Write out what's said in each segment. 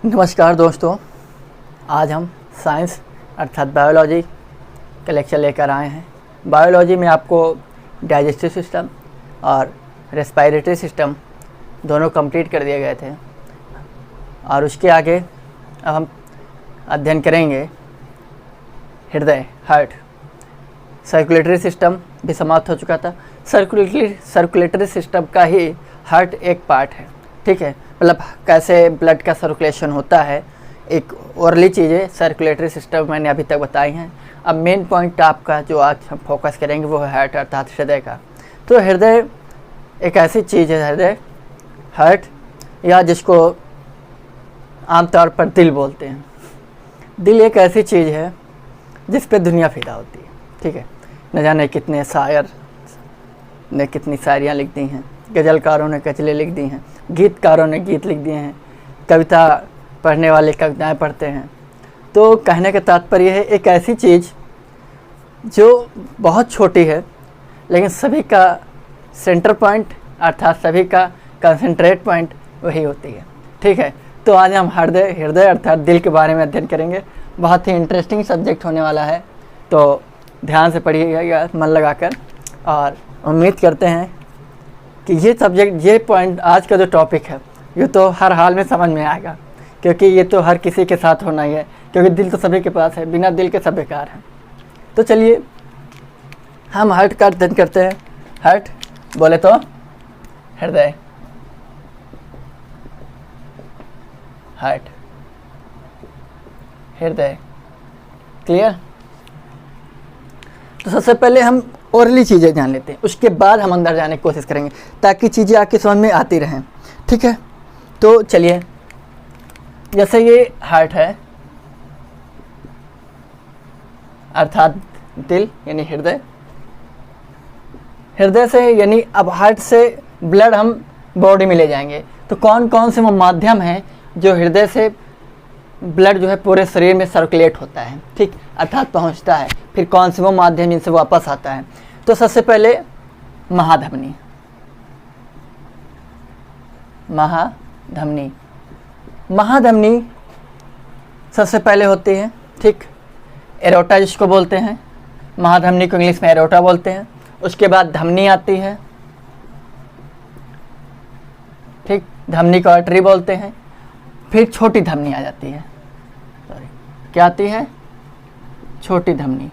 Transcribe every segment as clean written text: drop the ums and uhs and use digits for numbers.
नमस्कार दोस्तों, आज हम साइंस अर्थात बायोलॉजी का लेक्चर लेकर आए हैं। बायोलॉजी में आपको डाइजेस्टिव सिस्टम और रेस्पिरेटरी सिस्टम दोनों कंप्लीट कर दिए गए थे और उसके आगे अब हम अध्ययन करेंगे हृदय, हार्ट। सर्कुलेटरी सिस्टम भी समाप्त हो चुका था। सर्कुलेटरी सिस्टम का ही हार्ट एक पार्ट है, ठीक है। मतलब कैसे ब्लड का सर्कुलेशन होता है, एक औरली चीज़ें सर्कुलेटरी सिस्टम मैंने अभी तक बताई हैं। अब मेन पॉइंट आपका जो आज हम फोकस करेंगे वो है हार्ट अर्थात हृदय का। तो हृदय एक ऐसी चीज़ है, हृदय, हार्ट, या जिसको आमतौर पर दिल बोलते हैं। दिल एक ऐसी चीज़ है जिस पे दुनिया फिदा होती है, ठीक है। न जाने कितने शायर ने कितनी शायरियाँ लिख दी हैं, गज़लकारों ने गज़लें लिख दी हैं, गीतकारों ने गीत लिख दिए हैं, कविता पढ़ने वाले कविताएं पढ़ते हैं। तो कहने का तात्पर्य है एक ऐसी चीज़ जो बहुत छोटी है लेकिन सभी का सेंटर पॉइंट अर्थात सभी का कंसंट्रेट पॉइंट वही होती है, ठीक है। तो आज हम हृदय अर्थात दिल के बारे में अध्ययन करेंगे। बहुत ही इंटरेस्टिंग सब्जेक्ट होने वाला है, तो ध्यान से पढ़िएगा मन लगाकर, और उम्मीद करते हैं कि ये सब्जेक्ट, ये पॉइंट, आज का जो टॉपिक है ये तो हर हाल में समझ में आएगा, क्योंकि ये तो हर किसी के साथ होना ही है, क्योंकि दिल तो सभी के पास है, बिना दिल के सब बेकार हैं। तो चलिए हम हार्ट का अध्ययन करते हैं। हार्ट बोले तो हृदय, हार्ट, हृदय, क्लियर। तो सबसे पहले हम ओरली चीज़ें जान लेते हैं, उसके बाद हम अंदर जाने की कोशिश करेंगे ताकि चीज़ें आपके समझ में आती रहें, ठीक है। तो चलिए, जैसे ये हार्ट है अर्थात दिल यानी हृदय, हृदय से यानी अब हार्ट से ब्लड हम बॉडी में ले जाएंगे। तो कौन कौन से वो माध्यम हैं जो हृदय से ब्लड जो है पूरे शरीर में सर्कुलेट होता है, ठीक, अर्थात पहुंचता है। फिर कौन से वो माध्यम इनसे वापस आता है। तो सबसे पहले महाधमनी, महाधमनी, महाधमनी सबसे पहले होती है, ठीक। एरोटा जिसको बोलते हैं, महाधमनी को इंग्लिश में एरोटा बोलते हैं। उसके बाद धमनी आती है, ठीक, धमनी को आर्टरी बोलते हैं। फिर छोटी धमनी आ जाती है, सॉरी, क्या आती है? छोटी धमनी,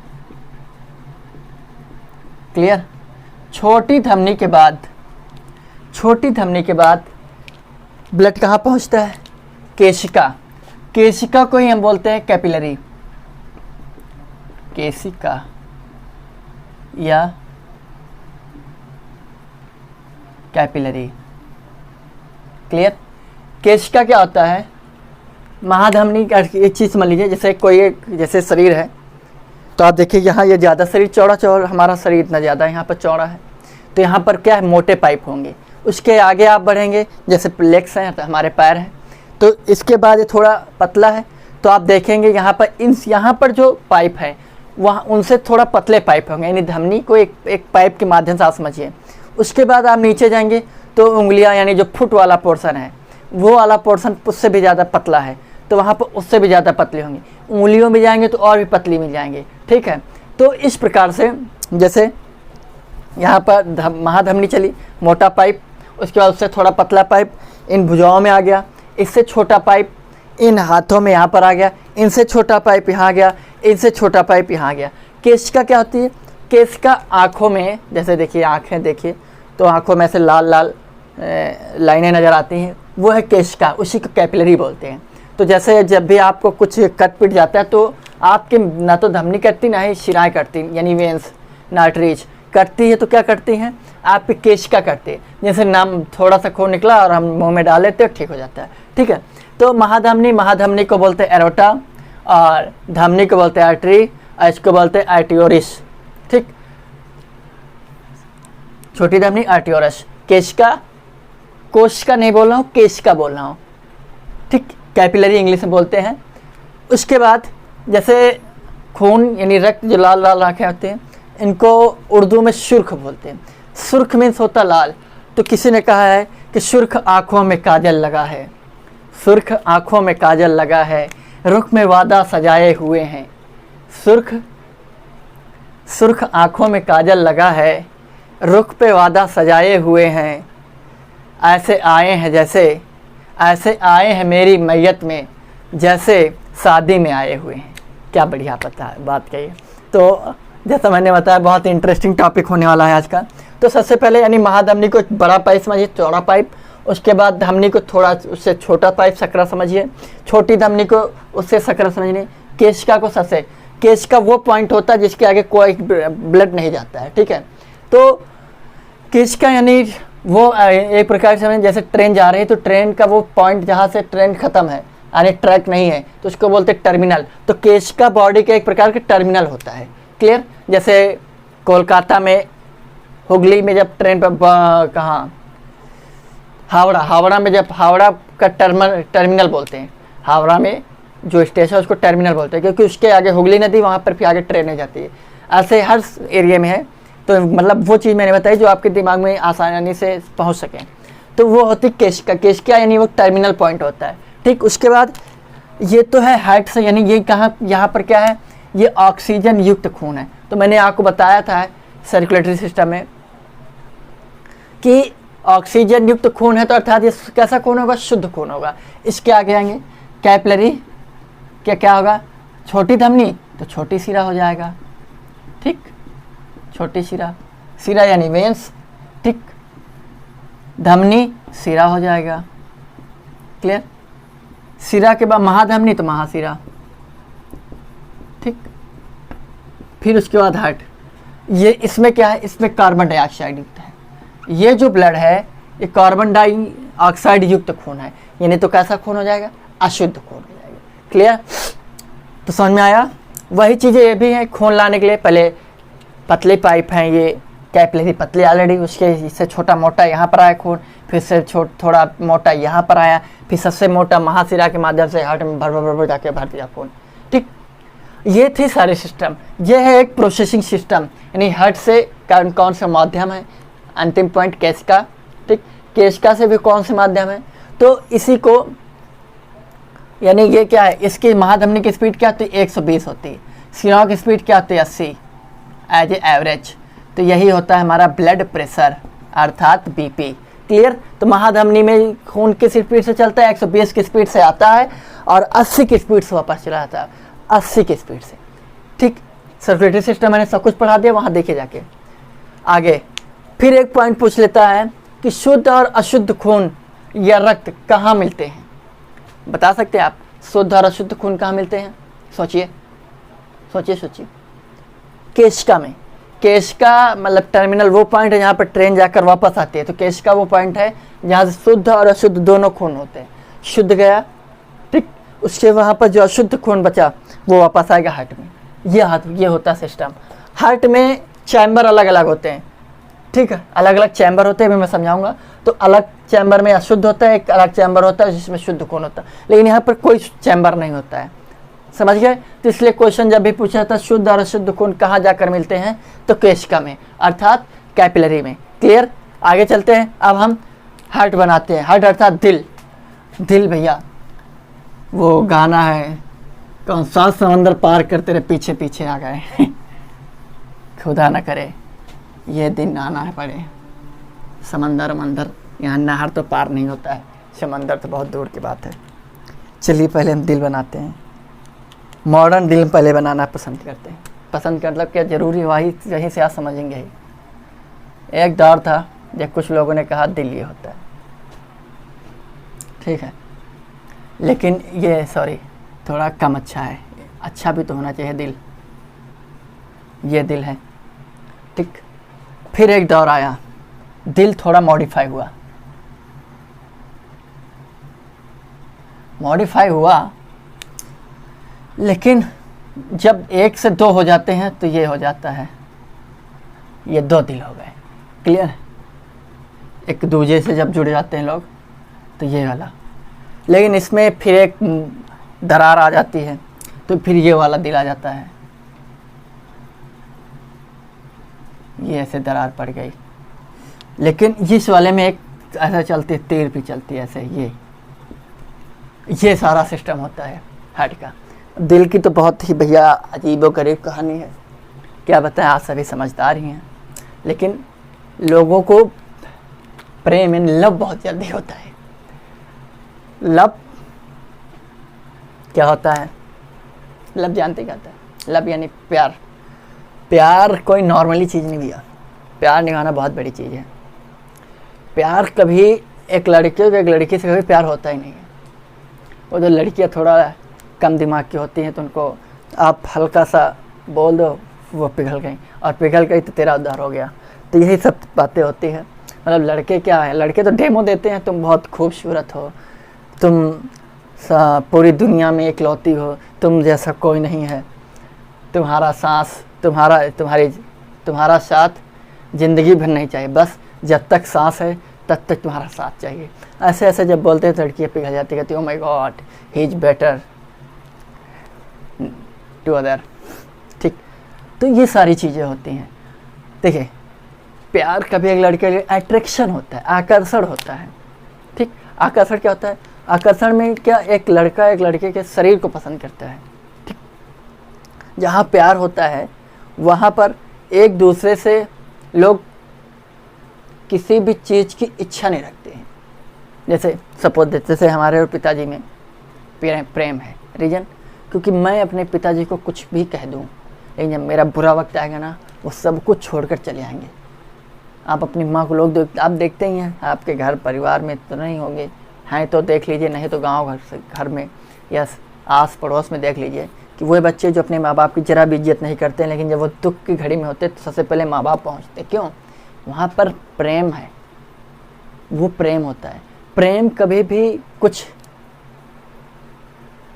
क्लियर। छोटी धमनी के बाद ब्लड कहाँ पहुँचता है? केशिका, केशिका को ही हम बोलते हैं कैपिलरी, केशिका या कैपिलरी, क्लियर। केशिका क्या होता है? महाधमनी का एक चीज़ समझ लीजिए, जैसे कोई जैसे शरीर है, तो आप देखिए यहाँ ये ज़्यादा शरीर चौड़ा, हमारा शरीर इतना ज़्यादा यहाँ पर चौड़ा है, तो यहाँ पर क्या है? मोटे पाइप होंगे। उसके आगे आप बढ़ेंगे, जैसे लेग्स हैं तो हमारे पैर हैं, तो इसके बाद ये थोड़ा पतला है, तो आप देखेंगे यहाँ पर जो पाइप है वहाँ उनसे थोड़ा पतले पाइप होंगे, यानी धमनी को एक पाइप के माध्यम से आप समझिए। उसके बाद आप नीचे जाएंगे तो उंगलियाँ यानी जो फुट वाला पोर्शन है वो वाला पोर्शन उससे भी ज़्यादा पतला है, तो वहाँ पर उससे भी ज़्यादा पतली होंगी। उंगलियों में जाएंगे तो और भी पतली मिल जाएंगे, ठीक है। तो इस प्रकार से जैसे यहाँ पर महाधमनी चली, मोटा पाइप, उसके बाद उससे थोड़ा पतला पाइप इन भुजाओं में आ गया, इससे छोटा पाइप इन हाथों में यहाँ पर आ गया, इनसे छोटा पाइप यहाँ आ गया, इनसे छोटा पाइप यहाँ आ गया। केशिका क्या होती है? केशिका आँखों में, जैसे देखिए आँखें देखिए तो आँखों में ऐसे लाल लाल लाइनें नज़र आती हैं, वो है केशिका, उसी को कैपिलरी बोलते हैं। तो जैसे जब भी आपको कुछ कट पिट जाता है तो आपके ना तो धमनी कटती ना ही शिराएँ कटती, यानी वेंस ना आर्टरीज कटती है, तो क्या करती हैं? आपकी केशिका कटती है। जैसे नाम थोड़ा सा खून निकला और हम मुंह में डाल लेते हैं, ठीक हो जाता है, ठीक है। तो महाधमनी को बोलते हैं एरोटा, और धमनी को बोलते हैं आर्टरी, और इसको बोलते हैं आर्टियोरिस, ठीक। छोटी धमनी आर्टियोरस, केशिका, कोशिका नहीं बोल रहा हूँ, केशिका बोल रहा हूँ, ठीक। कैपिलरी इंग्लिश में बोलते हैं। उसके बाद जैसे खून यानी रक्त जो लाल लाल आँखें होते हैं, इनको उर्दू में सुर्ख बोलते हैं। सुर्ख मीन्स होता लाल, तो किसी ने कहा है कि सुर्ख आँखों में काजल लगा है, सुर्ख आँखों में काजल लगा है, रुख में वादा सजाए हुए हैं। सुर्ख आँखों में काजल लगा है, रुख पे वादा सजाए हुए हैं। ऐसे आए हैं मेरी मैयत में, जैसे शादी में आए हुए हैं। क्या बढ़िया बात कही। तो जैसा मैंने बताया बहुत इंटरेस्टिंग टॉपिक होने वाला है आज का। तो सबसे पहले यानी महाधमनी को बड़ा पाइप समझिए, चौड़ा पाइप। उसके बाद धमनी को थोड़ा उससे छोटा पाइप सकरा समझिए, छोटी धमनी को उससे सकरा समझिए। केशिका वो पॉइंट होता है जिसके आगे कोई ब्लड नहीं जाता है, ठीक है। तो केशिका यानी वो एक प्रकार से जैसे ट्रेन जा रही है तो ट्रेन का वो पॉइंट जहाँ से ट्रेन खत्म है यानी ट्रैक नहीं है तो उसको बोलते हैं टर्मिनल। तो केशिका बॉडी का एक प्रकार का टर्मिनल होता है, क्लियर। जैसे कोलकाता में हुगली में जब ट्रेन पर कहाँ हावड़ा में जब हावड़ा का टर्मिनल बोलते हैं, हावड़ा में जो स्टेशन है उसको टर्मिनल बोलते हैं क्योंकि उसके आगे हुगली नदी, वहाँ पर फिर आगे ट्रेनें जाती है। ऐसे हर एरिया में है। तो मतलब वो चीज़ मैंने बताई जो आपके दिमाग में आसानी से पहुँच सके। तो वो होती केशिका यानी वो टर्मिनल पॉइंट होता है, ठीक। उसके बाद ये तो है हार्ट से, यानी ये कहाँ यहाँ पर क्या है, ये ऑक्सीजन युक्त खून है। तो मैंने आपको बताया था सर्कुलेटरी सिस्टम में कि ऑक्सीजन युक्त खून है तो अर्थात ये कैसा खून होगा, शुद्ध खून होगा। इसके आगे आएंगे कैपिलरी, क्या होगा, छोटी धमनी तो छोटी सिरा हो जाएगा, ठीक, छोटी सिरा यानी वेंस, ठीक। धमनी सिरा हो जाएगा, क्लियर। सिरा के बाद महाधमनी तो महासिरा, ठीक। फिर उसके बाद हार्ट। ये इसमें क्या है, इसमें कार्बन डाइऑक्साइड युक्त है। ये जो ब्लड है ये कार्बन डाइऑक्साइड युक्त खून है, यानी तो कैसा खून हो जाएगा, अशुद्ध खून हो जाएगा, क्लियर। तो समझ में आया। वही चीज़ें ये भी हैं, खून लाने के लिए पहले पतली पाइप हैं, ये कैपिलरी पतली ऑलरेडी, उसके इससे छोटा मोटा यहाँ पर आया खून, फिर से थोड़ा मोटा यहाँ पर आया, फिर सबसे मोटा महासिरा के माध्यम से हार्ट में भर जाके भर दिया खून, ठीक। ये थी सारी सिस्टम। ये है एक प्रोसेसिंग सिस्टम, यानी हार्ट से कौन सा माध्यम है, अंतिम पॉइंट केशिका, ठीक। केशिका से भी कौन से माध्यम है, तो इसी को यानी ये क्या है, इसकी महाधमनी की स्पीड क्या होती है, 120 होती है। सिराओं की स्पीड क्या होती है, 80 एज ए एवरेज। तो यही होता है हमारा ब्लड प्रेशर अर्थात बीपी, क्लियर। तो महाधमनी में खून किस स्पीड से चलता है, 120 की स्पीड से आता है और 80 की स्पीड से वापस चला जाता है, 80 की स्पीड से, ठीक। सर्कुलेटरी सिस्टम मैंने सब कुछ पढ़ा दिया, वहाँ देखिए जाके आगे। फिर एक पॉइंट पूछ लेता है कि शुद्ध और अशुद्ध खून या रक्त कहाँ मिलते हैं, बता सकते हैं आप, शुद्ध और अशुद्ध खून कहाँ मिलते हैं, सोचिए। केशिका में, केशिका मतलब टर्मिनल वो पॉइंट है जहाँ पर ट्रेन जाकर वापस आती है। तो केशिका वो पॉइंट है जहाँ से शुद्ध और अशुद्ध दोनों खून होते हैं। शुद्ध गया, ठीक, उसके वहाँ पर जो अशुद्ध खून बचा वो वापस आएगा हार्ट में। ये होता है सिस्टम। हार्ट में चैम्बर अलग अलग होते हैं, ठीक है, अलग अलग चैम्बर होते हैं, मैं समझाऊंगा। तो अलग चैम्बर में अशुद्ध होता है, एक अलग चैम्बर होता है जिसमें शुद्ध खून होता है, लेकिन यहाँ पर कोई चैम्बर नहीं होता है, समझ गए। तो इसलिए क्वेश्चन जब भी पूछा था शुद्ध और अशुद्ध खून कहाँ जाकर मिलते हैं, तो केशिका में अर्थात कैपिलरी में, क्लियर। आगे चलते हैं, अब हम हार्ट बनाते हैं। हार्ट अर्थात दिल भैया, वो गाना है कौन सा, समंदर पार कर तेरे पीछे पीछे आ गए खुदा न करे ये दिन आना है पड़े, समंदर यहाँ नहर तो पार नहीं होता है, समंदर तो बहुत दूर की बात है। चलिए पहले हम दिल बनाते हैं। मॉडर्न दिल पहले बनाना पसंद करते हैं, पसंद कर मतलब क्या जरूरी, वही से आप समझेंगे ही। एक दौर था जब कुछ लोगों ने कहा दिल ये होता है, ठीक है, लेकिन ये थोड़ा कम अच्छा है, अच्छा भी तो होना चाहिए दिल। ये दिल है, ठीक। फिर एक दौर आया, दिल थोड़ा मॉडिफाई हुआ, लेकिन जब 1 से 2 हो जाते हैं तो ये हो जाता है, ये 2 दिल हो गए, क्लियर। एक दूसरे से जब जुड़ जाते हैं लोग तो ये वाला, लेकिन इसमें फिर एक दरार आ जाती है तो फिर ये वाला दिल आ जाता है, ये ऐसे दरार पड़ गई। लेकिन इस वाले में एक ऐसा चलती है, तीर भी चलती है ऐसे, ये सारा सिस्टम होता है हार्ट का। दिल की तो बहुत ही भैया अजीबोगरीब कहानी है, क्या बताएं, आप सभी समझदार ही हैं, लेकिन लोगों को प्रेम इन लव बहुत जल्दी होता है। लव क्या होता है? लव जानते क्या होता है? लव यानी प्यार। प्यार कोई नॉर्मली चीज़ नहीं भैया, प्यार निभाना बहुत बड़ी चीज़ है। प्यार कभी एक लड़के को एक लड़की से कभी प्यार होता ही नहीं है। वो जो लड़कियाँ थोड़ा कम दिमाग की होती हैं तो उनको आप हल्का सा बोल दो, वो पिघल गई, और पिघल गई तो तेरा उद्धार हो गया। तो यही सब बातें होती है। मतलब लड़के क्या है, लड़के तो डेमो देते हैं, तुम बहुत खूबसूरत हो, तुम पूरी दुनिया में इकलौती हो, तुम जैसा कोई नहीं है, तुम्हारा सांस तुम्हारा साथ ज़िंदगी भर नहीं चाहिए, बस जब तक सांस है तब तक तुम्हारा साथ चाहिए। ऐसे ऐसे जब बोलते हैं तो लड़कियाँ पिघल जाती, कहती oh my god he is better to other. ठीक, तो ये सारी चीज़ें होती हैं। देखिए, प्यार कभी एक लड़के के लिए अट्रैक्शन होता है, आकर्षण होता है। ठीक, आकर्षण क्या होता है? आकर्षण में क्या, एक लड़का एक लड़के के शरीर को पसंद करता है। ठीक, जहाँ प्यार होता है वहाँ पर एक दूसरे से लोग किसी भी चीज़ की इच्छा नहीं रखते हैं। जैसे सपोज जैसे हमारे और पिताजी में प्रेम है। रीज़न, क्योंकि मैं अपने पिताजी को कुछ भी कह दूँ, लेकिन जब मेरा बुरा वक्त आएगा ना, वो सब कुछ छोड़कर चले आएंगे। आप अपनी माँ को लोग आप देखते ही हैं, आपके घर परिवार में तो नहीं होंगे, हैं तो देख लीजिए, नहीं तो गांव घर में या आस पड़ोस में देख लीजिए कि वो बच्चे जो अपने माँ बाप की जरा भी इज्जत नहीं करते हैं, लेकिन जब वो दुख की घड़ी में होते तो सबसे पहले माँ बाप पहुँचते। क्यों? वहाँ पर प्रेम है, वो प्रेम होता है। प्रेम कभी भी कुछ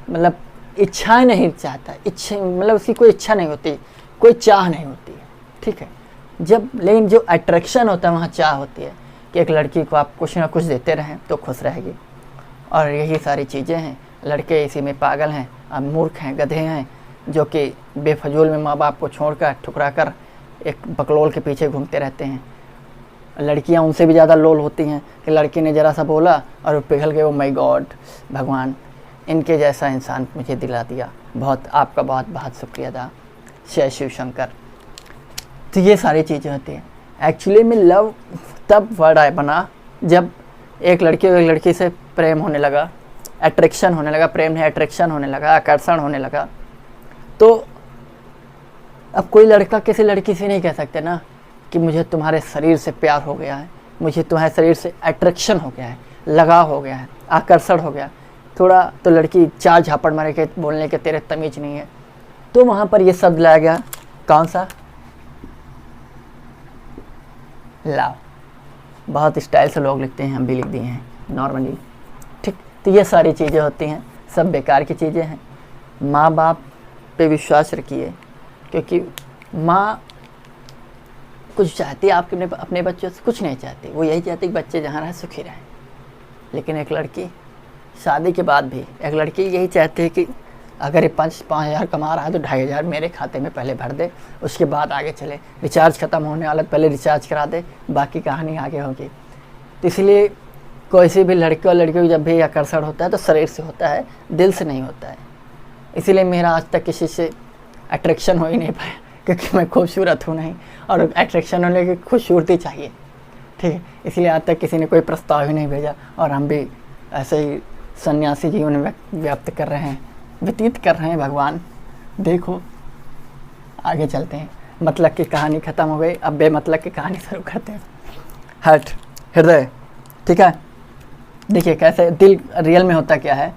मतलब इच्छाएं नहीं चाहता, इच्छा मतलब उसकी कोई इच्छा नहीं होती, कोई चाह नहीं होती है। ठीक है, जब लेकिन जो अट्रैक्शन होता है वहाँ चाह होती है कि एक लड़की को आप कुछ ना कुछ देते रहें तो खुश रहेगी। और यही सारी चीज़ें हैं। लड़के इसी में पागल हैं, अब मूर्ख हैं, गधे हैं, जो कि बेफजूल में माँ बाप को छोड़कर ठुकरा कर एक बकलोल के पीछे घूमते रहते हैं। लड़कियां उनसे भी ज़्यादा लोल होती हैं कि लड़की ने ज़रा सा बोला और वो पिघल गए। ओ माय गॉड, भगवान इनके जैसा इंसान मुझे दिला दिया, बहुत आपका बहुत बहुत शुक्रिया था जय शिव शंकर। तो ये सारी चीज़ें होती हैं। एक्चुअली में लव तब वर्ड आया बना जब एक लड़की और एक लड़की से प्रेम होने लगा, अट्रैक्शन होने लगा, प्रेम नहीं अट्रैक्शन होने लगा, आकर्षण होने लगा। तो अब कोई लड़का किसी लड़की से नहीं कह सकते ना कि मुझे तुम्हारे शरीर से प्यार हो गया है, मुझे तुम्हारे शरीर से अट्रैक्शन हो गया है, लगाव हो गया है, आकर्षण हो गया। थोड़ा तो लड़की चार झापड़ मारे के बोलने के तेरे तमीज नहीं है, तो वहाँ पर ये शब्द लाया गया, कौन सा? लव। बहुत स्टाइल से लोग लिखते हैं, हम भी लिख दिए हैं नॉर्मली। ठीक, तो ये सारी चीज़ें होती हैं, सब बेकार की चीज़ें हैं। माँ बाप पे विश्वास रखिए, क्योंकि माँ कुछ चाहती है आपके अपने बच्चों से, कुछ नहीं चाहती। वो यही चाहती कि बच्चे जहाँ रहें सुखी रहें। लेकिन एक लड़की शादी के बाद भी एक लड़की यही चाहती है कि अगर ये 5,000 कमा रहा है तो 2,500 मेरे खाते में पहले भर दे, उसके बाद आगे चले। रिचार्ज ख़त्म होने वाला पहले रिचार्ज करा दे, बाकी कहानी आगे होगी। तो इसलिए कोई सी भी लड़के और लड़कियों को जब भी आकर्षण होता है तो शरीर से होता है, दिल से नहीं होता है। इसीलिए मेरा आज तक किसी से अट्रैक्शन हो ही नहीं पाया, क्योंकि मैं खूबसूरत हूँ नहीं, और अट्रैक्शन होने की खूबसूरती चाहिए। ठीक है, इसलिए आज तक किसी ने कोई प्रस्ताव ही नहीं भेजा, और हम भी ऐसे ही सन्यासी जीवन व्यक्त कर रहे हैं, व्यतीत कर रहे हैं। भगवान देखो, आगे चलते हैं। मतलब की कहानी ख़त्म हो गई, अब बेमतलब की कहानी शुरू करते हैं। हार्ट, हृदय। ठीक है, देखिए कैसे दिल रियल में होता क्या है।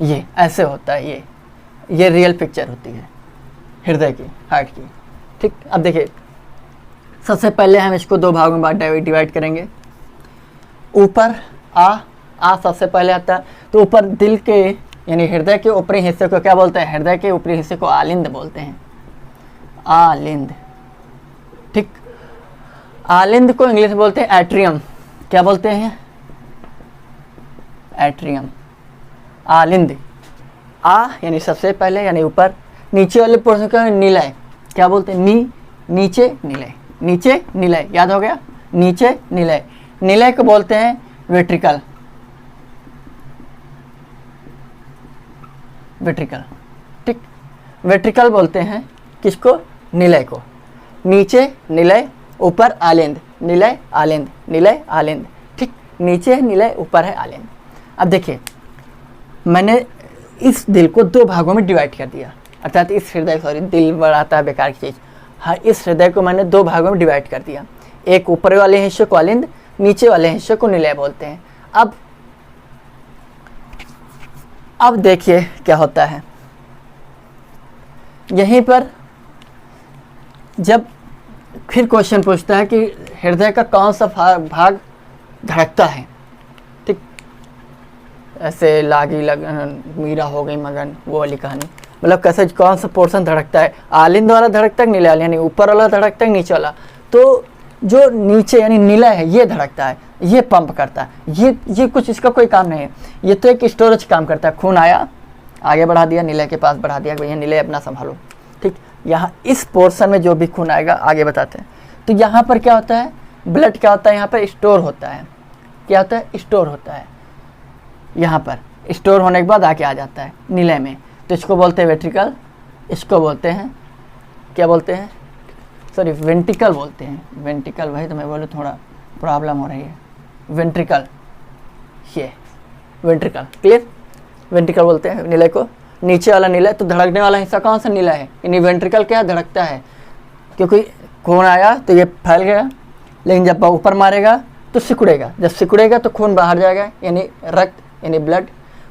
ये ऐसे होता है, ये रियल पिक्चर होती है हृदय की, हार्ट की। ठीक, अब देखिए सबसे पहले हम इसको दो भागों में डिवाइड करेंगे। ऊपर आ सबसे पहले आता है, तो ऊपर दिल के यानी हृदय के ऊपरी हिस्से को क्या बोलते हैं? हृदय के ऊपरी हिस्से को आलिंद बोलते हैं, आलिंद। ठीक, आलिंद को इंग्लिश में बोलते हैं एट्रियम। क्या बोलते हैं? एट्रियम, आलिंद। आ यानी सबसे पहले यानी ऊपर, नीचे वाले पोर्शन का निलय। क्या बोलते हैं? नीचे निलय, नीचे निलय। याद हो गया? नीचे निलय, निलय को बोलते हैं वेट्रिकल, वेट्रिकल, ठीक, वेट्रिकल बोलते हैं किसको, निलय को। नीचे निलय, ऊपर आलिंद, निलय आलिंद, निलय आलिंद, ठीक, नीचे निलय, ऊपर है आलिंद। अब देखिए मैंने इस दिल को दो भागों में डिवाइड कर दिया, अर्थात इस हृदय, सॉरी दिल बढ़ाता है बेकार की चीज़, हाँ इस हृदय को मैंने दो भागों में डिवाइड कर दिया। एक ऊपर वाले हिस्से को आलिंद, नीचे वाले हिस्से को निलय बोलते हैं। अब देखिए क्या होता है, यहीं पर जब फिर क्वेश्चन पूछता है कि हृदय का कौन सा भाग धड़कता है, ठीक, ऐसे लागी लगन मीरा हो गई मगन, वो वाली कहानी, मतलब कैसे कौन सा पोर्शन धड़कता है, आलिंद वाला धड़कता है, निलय वाला, यानी ऊपर वाला धड़कता है, नीचे वाला। तो जो नीचे यानी निलय है ये धड़कता है, ये पंप करता है, ये कुछ इसका कोई काम नहीं है, ये तो एक स्टोरेज काम करता है। खून आया आगे बढ़ा दिया, निलय के पास बढ़ा दिया, भैया निलय अपना संभालो, ठीक। यहाँ इस पोर्शन में जो भी खून आएगा आगे बताते हैं। तो यहाँ पर क्या होता है, ब्लड क्या होता है, यहाँ पर स्टोर होता है, क्या होता है, स्टोर होता है। यहाँ पर स्टोर होने के बाद आके आ जाता है निलय में, तो इसको बोलते हैं वेट्रिकल, इसको बोलते हैं क्या बोलते हैं, सॉरी वेंट्रिकल बोलते हैं, वेंट्रिकल, भाई तो मैं बोलूँ थोड़ा प्रॉब्लम हो रही है, वेंट्रिकल, ये वेंट्रिकल, क्लियर, वेंट्रिकल बोलते हैं निलय को। नीचे वाला निलय, तो धड़कने वाला हिस्सा कौन सा, निलय है, यानी वेंट्रिकल क्या धड़कता है, क्योंकि खून आया तो ये फैल गया, लेकिन जब ऊपर मारेगा तो सिकुड़ेगा, जब सिकुड़ेगा तो खून बाहर जाएगा, यानी रक्त यानी ब्लड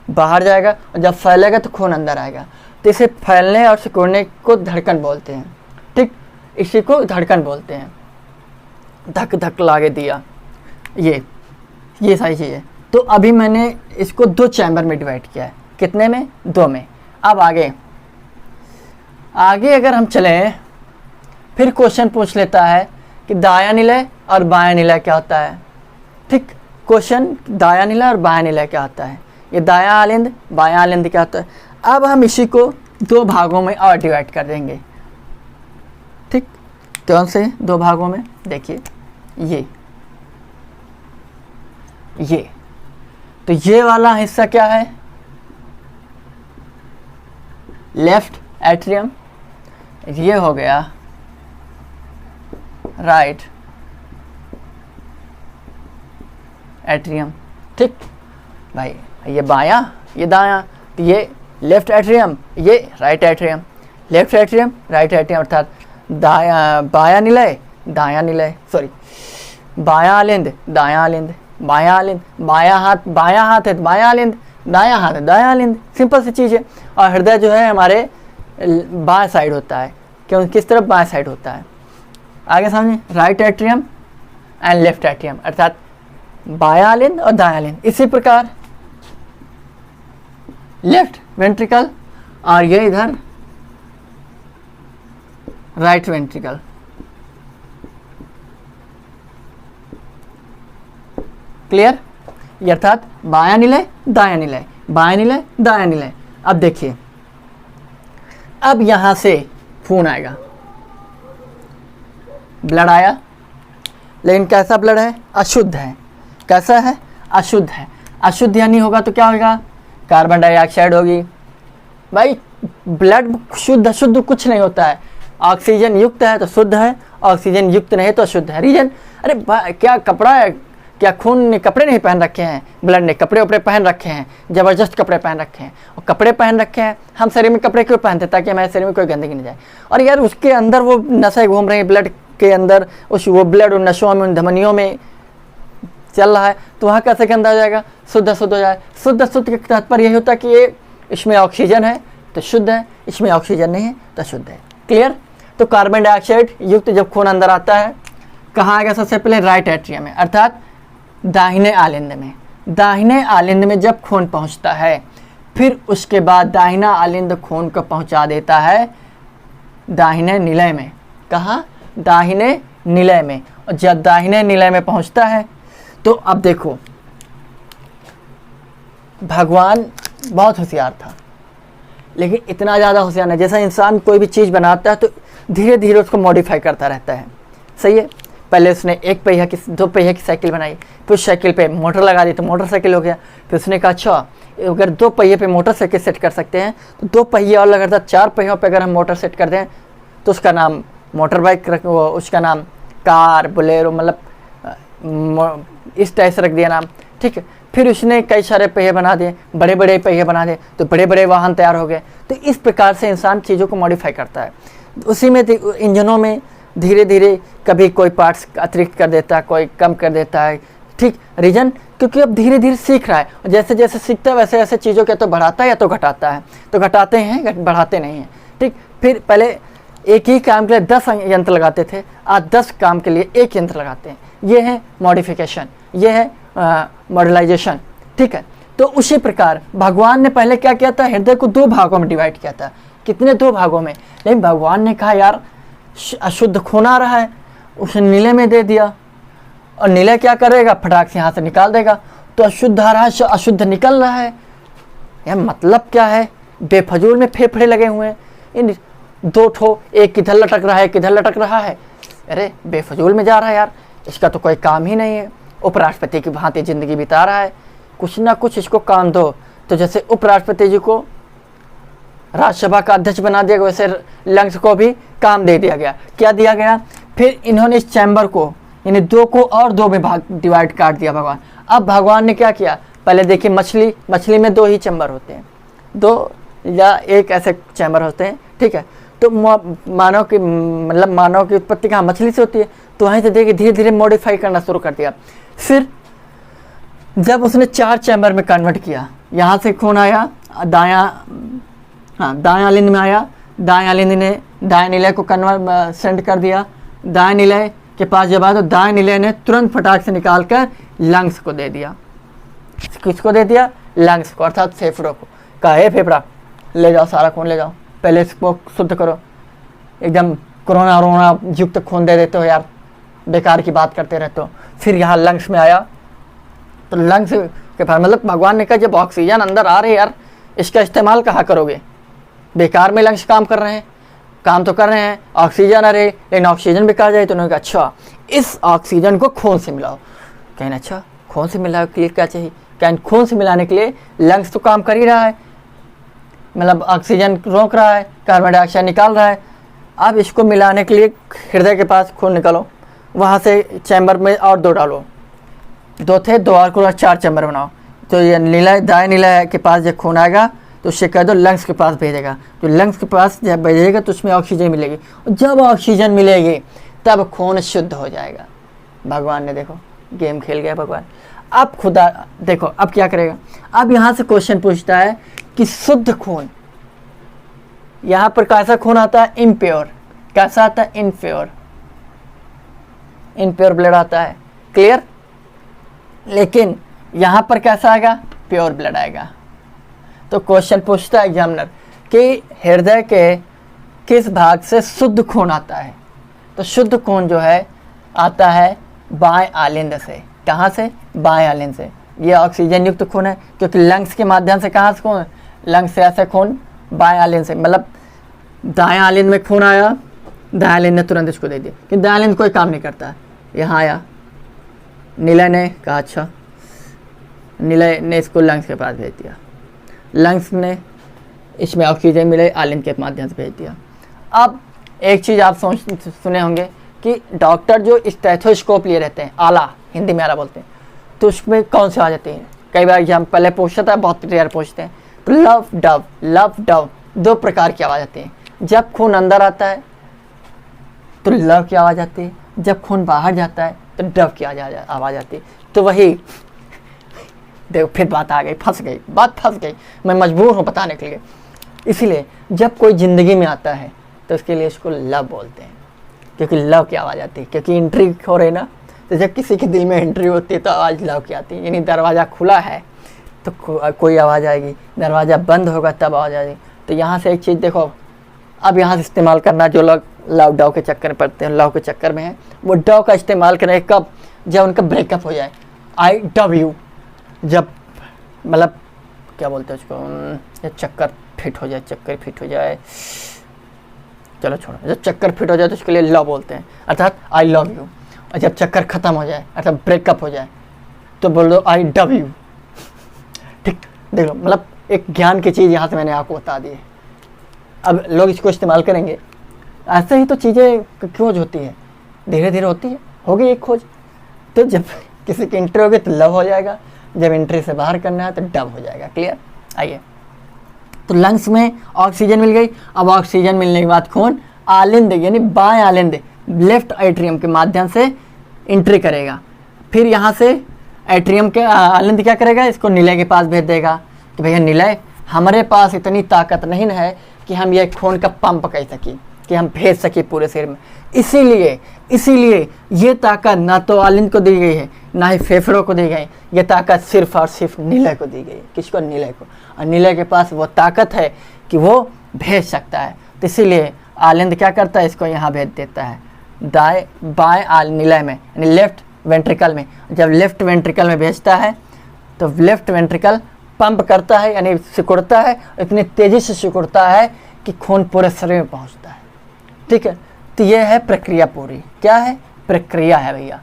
बाहर जाएगा, और जब फैलेगा तो खून अंदर आएगा। तो इसे फैलने और सिकुड़ने को धड़कन बोलते हैं, ठीक, इसी को धड़कन बोलते हैं। धक धक लागे दिया, ये सारी चीज़ें। तो अभी मैंने इसको दो चैम्बर में डिवाइड किया है, कितने में, दो में। अब आगे अगर हम चलें, फिर क्वेश्चन पूछ लेता है कि दायां निलय और बायां निलय क्या होता है, ठीक, क्वेश्चन दायां निलय और बायां निलय क्या होता है, ये दायां आलिंद बायां आलिंद क्या होता है। अब हम इसी को दो भागों में और डिवाइड कर देंगे, ठीक, कौन से दो भागों में, देखिए ये तो ये वाला हिस्सा क्या है, लेफ्ट एट्रियम, ये हो गया राइट एट्रियम, ठीक भाई, ये बायां ये दायां, तो ये लेफ्ट एट्रियम, ये right atrium, left atrium right atrium, अर्थात बायां निलय दायां निलय, सॉरी बायां आलिंद दायां आलिंद, बायां आलिंद, बायां हाथ है बायां आलिंद, दायां हाथ है दायां आलिंद, सिंपल सी चीज़ है। और हृदय जो है हमारे बाएं साइड होता है, क्यों, किस तरफ, बाएं साइड होता है। आगे समझे, right atrium and left atrium, अर्थात बायां आलिंद और दायां आलिंद। इसी प्रकार लेफ्ट वेंट्रिकल और ये इधर राइट वेंट्रिकल, क्लियर, अर्थात बायां निलय दायां निलय, बायां निलय दायां निलय। अब देखिए, अब यहां से खून आएगा, ब्लड आया, लेकिन कैसा ब्लड है, अशुद्ध है, कैसा है, अशुद्ध है। अशुद्ध यानी होगा तो क्या होगा, कार्बन डाइऑक्साइड होगी। भाई ब्लड शुद्ध अशुद्ध कुछ नहीं होता है, ऑक्सीजन युक्त है तो शुद्ध है, ऑक्सीजन युक्त नहीं तो अशुद्ध है। रीजन, अरे क्या कपड़ा है, क्या खून ने कपड़े नहीं पहन रखे हैं, ब्लड ने कपड़े उपड़े पहन रखे हैं, ज़बरदस्त कपड़े पहन रखे हैं, और कपड़े पहन रखे हैं, हम शरीर में कपड़े क्यों पहनते, ताकि हमारे शरीर में कोई गंदगी नहीं जाए। और यार उसके अंदर वो नसें घूम रही हैं, ब्लड के अंदर वो ब्लड उन नसों में, उन धमनियों में चल रहा है, तो वहाँ कैसे गंदा हो जाएगा, शुद्ध अशुद्ध हो जाए। शुद्ध अशुद्ध के तात्पर्य यही होता है कि ये इसमें ऑक्सीजन है तो शुद्ध है, इसमें ऑक्सीजन नहीं है तो अशुद्ध है, क्लियर। तो कार्बन डाइऑक्साइड युक्त जब खून अंदर आता है, कहाँ आएगा, सबसे पहले राइट एट्रियम में, अर्थात दाहिने आलिंद में। दाहिने आलिंद में जब खून पहुंचता है, फिर उसके बाद दाहिना आलिंद खून को पहुंचा देता है दाहिने निलय में। कहाँ, दाहिने निलय में। और जब दाहिने निलय में पहुंचता है, तो अब देखो भगवान बहुत होशियार था, लेकिन इतना ज़्यादा होशियार नहीं। जैसा इंसान कोई भी चीज़ बनाता है तो धीरे धीरे उसको मॉडिफाई करता रहता है, सही है। पहले उसने एक पहिया की 2 पहिया की साइकिल बनाई, फिर उस साइकिल पे मोटर लगा दी तो मोटरसाइकिल हो गया। फिर उसने कहा अच्छा अगर 2 पहिए पे मोटरसाइकिल सेट कर सकते हैं तो 2 पहिए और लगातार 4 पहियों पे अगर हम मोटर सेट कर दें तो उसका नाम मोटर बाइक रख, उसका नाम कार बोलेरो, मतलब इस टाइप से रख दिया नाम, ठीक है। फिर उसने कई सारे पहिए बना दिए, बड़े बड़े पहिए बना दिए तो बड़े बड़े वाहन तैयार हो गए। तो इस प्रकार से इंसान चीज़ों को मॉडिफाई करता है। उसी में इंजनों में धीरे धीरे कभी कोई पार्ट्स अतिरिक्त कर देता है, कोई कम कर देता है, ठीक। रीजन क्योंकि अब धीरे धीरे सीख रहा है, और जैसे जैसे सीखता है वैसे वैसे चीज़ों के तो बढ़ाता है या तो घटाता है, तो घटाते हैं बढ़ाते नहीं हैं, ठीक। फिर पहले एक ही काम के लिए 10 यंत्र लगाते थे, आज 10 काम के लिए 1 यंत्र लगाते हैं। ये है मॉडिफिकेशन, ये है मॉडलाइजेशन, ठीक है। तो उसी प्रकार भगवान ने पहले क्या किया था, हृदय को 2 भागों में डिवाइड किया था। कितने 2 भागों में, लेकिन भगवान ने कहा यार अशुद्ध खून आ रहा है, उसे नीले में दे दिया, और नीला क्या करेगा, फटाक से यहाँ से निकाल देगा। तो अशुद्ध आ रहा है, अशुद्ध निकल रहा है, यह मतलब क्या है, बेफजूल में फेफड़े लगे हुए हैं। इन 2 ठो, एक किधर लटक रहा है किधर लटक रहा है, अरे बेफजूल में जा रहा है यार, इसका तो कोई काम ही नहीं है। उपराष्ट्रपति की भांति ज़िंदगी बिता रहा है, कुछ ना कुछ इसको काम दो। तो जैसे उपराष्ट्रपति जी को राज्यसभा का अध्यक्ष बना दिया गया, वैसे लंग्स को भी काम दे दिया गया। क्या दिया गया, फिर इन्होंने इस चैम्बर को यानी 2 को और 2 में भाग डिवाइड काट दिया भगवान। अब भगवान ने क्या किया, पहले देखिए मछली में 2 ही चैम्बर होते हैं, 2 या 1 ऐसे चैम्बर होते हैं, ठीक है। तो मानव की उत्पत्ति कहाँ, मछली से होती है। तो वहीं से देखिए धीरे धीरे मॉडिफाई करना शुरू कर दिया। फिर जब उसने 4 चैम्बर में कन्वर्ट किया, यहाँ से खून आया दायां लिंग में आया, दायां लिंग ने दाएं निलय को सेंड कर दिया, दाएं निलय के पास जब आया तो दाएं निलय ने तुरंत फटाक से निकाल कर लंग्स को दे दिया। किसको दे दिया, लंग्स को, अर्थात फेफड़ों को। कहा हे फेफड़ा ले जाओ, सारा खून ले जाओ, पहले इसको शुद्ध करो, एकदम कोरोना युक्त खून दे देते हो यार, बेकार की बात करते रहते हो। फिर यहाँ लंग्स में आया तो लंग्स के पास, मतलब भगवान ने कहा जब ऑक्सीजन अंदर आ रही है यार, इसका इस्तेमाल कहाँ करोगे, बेकार में लंग्स काम कर रहे हैं, काम तो कर रहे हैं, ऑक्सीजन आ रही लेकिन ऑक्सीजन बेकार जाए। तो उन्होंने कहा अच्छा इस ऑक्सीजन को खून से मिलाओ। कहना अच्छा खून से मिलाओ के लिए क्या चाहिए, क्या खून से मिलाने के लिए लंग्स तो काम कर ही रहा है, मतलब ऑक्सीजन रोक रहा है, कार्बन डाइऑक्साइड निकाल रहा है। अब इसको मिलाने के लिए हृदय के पास खून निकालो, वहाँ से चैम्बर में और 2 डालो, 2 थे 2 और 4 चैम्बर बनाओ। तो ये नीला दाएं नीला के पास जब खून आएगा तो उससे कह दो लंग्स के पास भेजेगा, तो लंग्स के पास जब भेजेगा तो उसमें ऑक्सीजन मिलेगी, और जब ऑक्सीजन मिलेगी तब खून शुद्ध हो जाएगा। भगवान ने देखो गेम खेल गया भगवान। अब खुदा देखो अब क्या करेगा, अब यहाँ से क्वेश्चन पूछता है कि शुद्ध खून, यहाँ पर कैसा खून आता है, इम्प्योर, कैसा आता है, इनप्योर, इनप्योर ब्लड आता है, क्लियर। लेकिन यहाँ पर कैसा आएगा, प्योर ब्लड आएगा। तो क्वेश्चन पूछता है एग्जामिनर कि हृदय के किस भाग से शुद्ध खून आता है। तो शुद्ध खून जो है आता है बाएं आलिंद से। कहाँ से, बाएं आलिंद से। ये ऑक्सीजन युक्त खून है क्योंकि लंग्स के माध्यम से कहाँ से खून, लंग्स से ऐसे खून बाएं आलिंद से, मतलब दाएं आलिंद में खून आया, दाएं आलिंद ने तुरंत इसको दे दिया कि दाएं आलिंद कोई काम नहीं करता। यहाँ आया, नीलय ने कहा अच्छा, नीलय ने इसको लंग्स के पास भेज दिया, लंग्स ने इसमें ऑक्सीजन मिले आलिंद के माध्यम से भेज दिया। अब एक चीज़ आप सुने होंगे कि डॉक्टर जो स्टेथोस्कोप लिए रहते हैं, आला, हिंदी में आला बोलते हैं, तो उसमें कौन से आ जाते हैं, कई बार एग्जाम पहले पूछता था, बहुत रेयर पूछते हैं। तो लव डव 2 प्रकार की आवाज़ आती है। जब खून अंदर आता है तो लव की आवाज़ आती है, जब खून बाहर जाता है तो डव की आवाज़ आती है। तो वही देखो फिर बात आ गई, बात फंस गई, मैं मजबूर हूँ बताने के लिए। इसीलिए जब कोई ज़िंदगी में आता है तो उसके लिए इसको लव बोलते हैं, क्योंकि लव की आवाज़ आती है, क्योंकि एंट्री हो रही ना, तो जब किसी के दिल में एंट्री होती है तो आवाज़ लव की आती है। यानी दरवाज़ा खुला है तो कोई आवाज़ आएगी, दरवाज़ा बंद होगा तब आवाज़ आएगी। तो यहाँ से एक चीज़ देखो, अब यहाँ से इस्तेमाल करना, जो लोग लव डव के चक्कर में पड़ते हैं, लव के चक्कर में हैं, वो डव का इस्तेमाल करें कब, जब उनका ब्रेकअप हो जाए। आई डव यू, जब मतलब क्या बोलते हैं उसको, जब चक्कर फिट हो जाए, चलो छोड़ो, जब चक्कर फिट हो जाए तो उसके लिए लव बोलते हैं, अर्थात आई लव यू। और जब चक्कर ख़त्म हो जाए अर्थात ब्रेकअप हो जाए तो बोल दो आई लव यू। ठीक, देख लो, मतलब एक ज्ञान की चीज़ यहाँ से मैंने आपको बता दी है। अब लोग इसको इस्तेमाल करेंगे। ऐसे ही तो चीज़ें खोज होती है, धीरे धीरे होती है, होगी एक खोज। तो जब किसी की एंट्री होगी तो लव हो जाएगा, जब एंट्री से बाहर करना है तो डब हो जाएगा। क्लियर? आइए, तो लंग्स में ऑक्सीजन मिल गई। अब ऑक्सीजन मिलने के बाद खून आलिंद यानी बाएं आलिंद लेफ्ट एट्रियम के माध्यम से एंट्री करेगा। फिर यहाँ से एट्रियम के आलिंद क्या करेगा, इसको निलय के पास भेज देगा कि भैया निलय, हमारे पास इतनी ताकत नहीं है कि हम ये खून का पंप कर सकें, कि हम भेज सके पूरे शरीर में। इसीलिए ये ताकत ना तो आलिंद को दी गई है, ना ही फेफड़ों को दी गई। ये ताकत सिर्फ और सिर्फ निलय को दी गई है। किसको? निलय को। और निलय के पास वो ताकत है कि वो भेज सकता है। तो इसीलिए आलिंद क्या करता है, इसको यहाँ भेज देता है बाएं निलय में यानी लेफ्ट वेंट्रिकल में। जब लेफ्ट वेंट्रिकल में भेजता है तो लेफ्ट वेंट्रिकल पंप करता है यानी सिकुड़ता है, इतनी तेज़ी से सिकुड़ता है कि खून पूरे शरीर में पहुँचता है। ठीक है, तो ये है प्रक्रिया पूरी। क्या है? प्रक्रिया है भैया।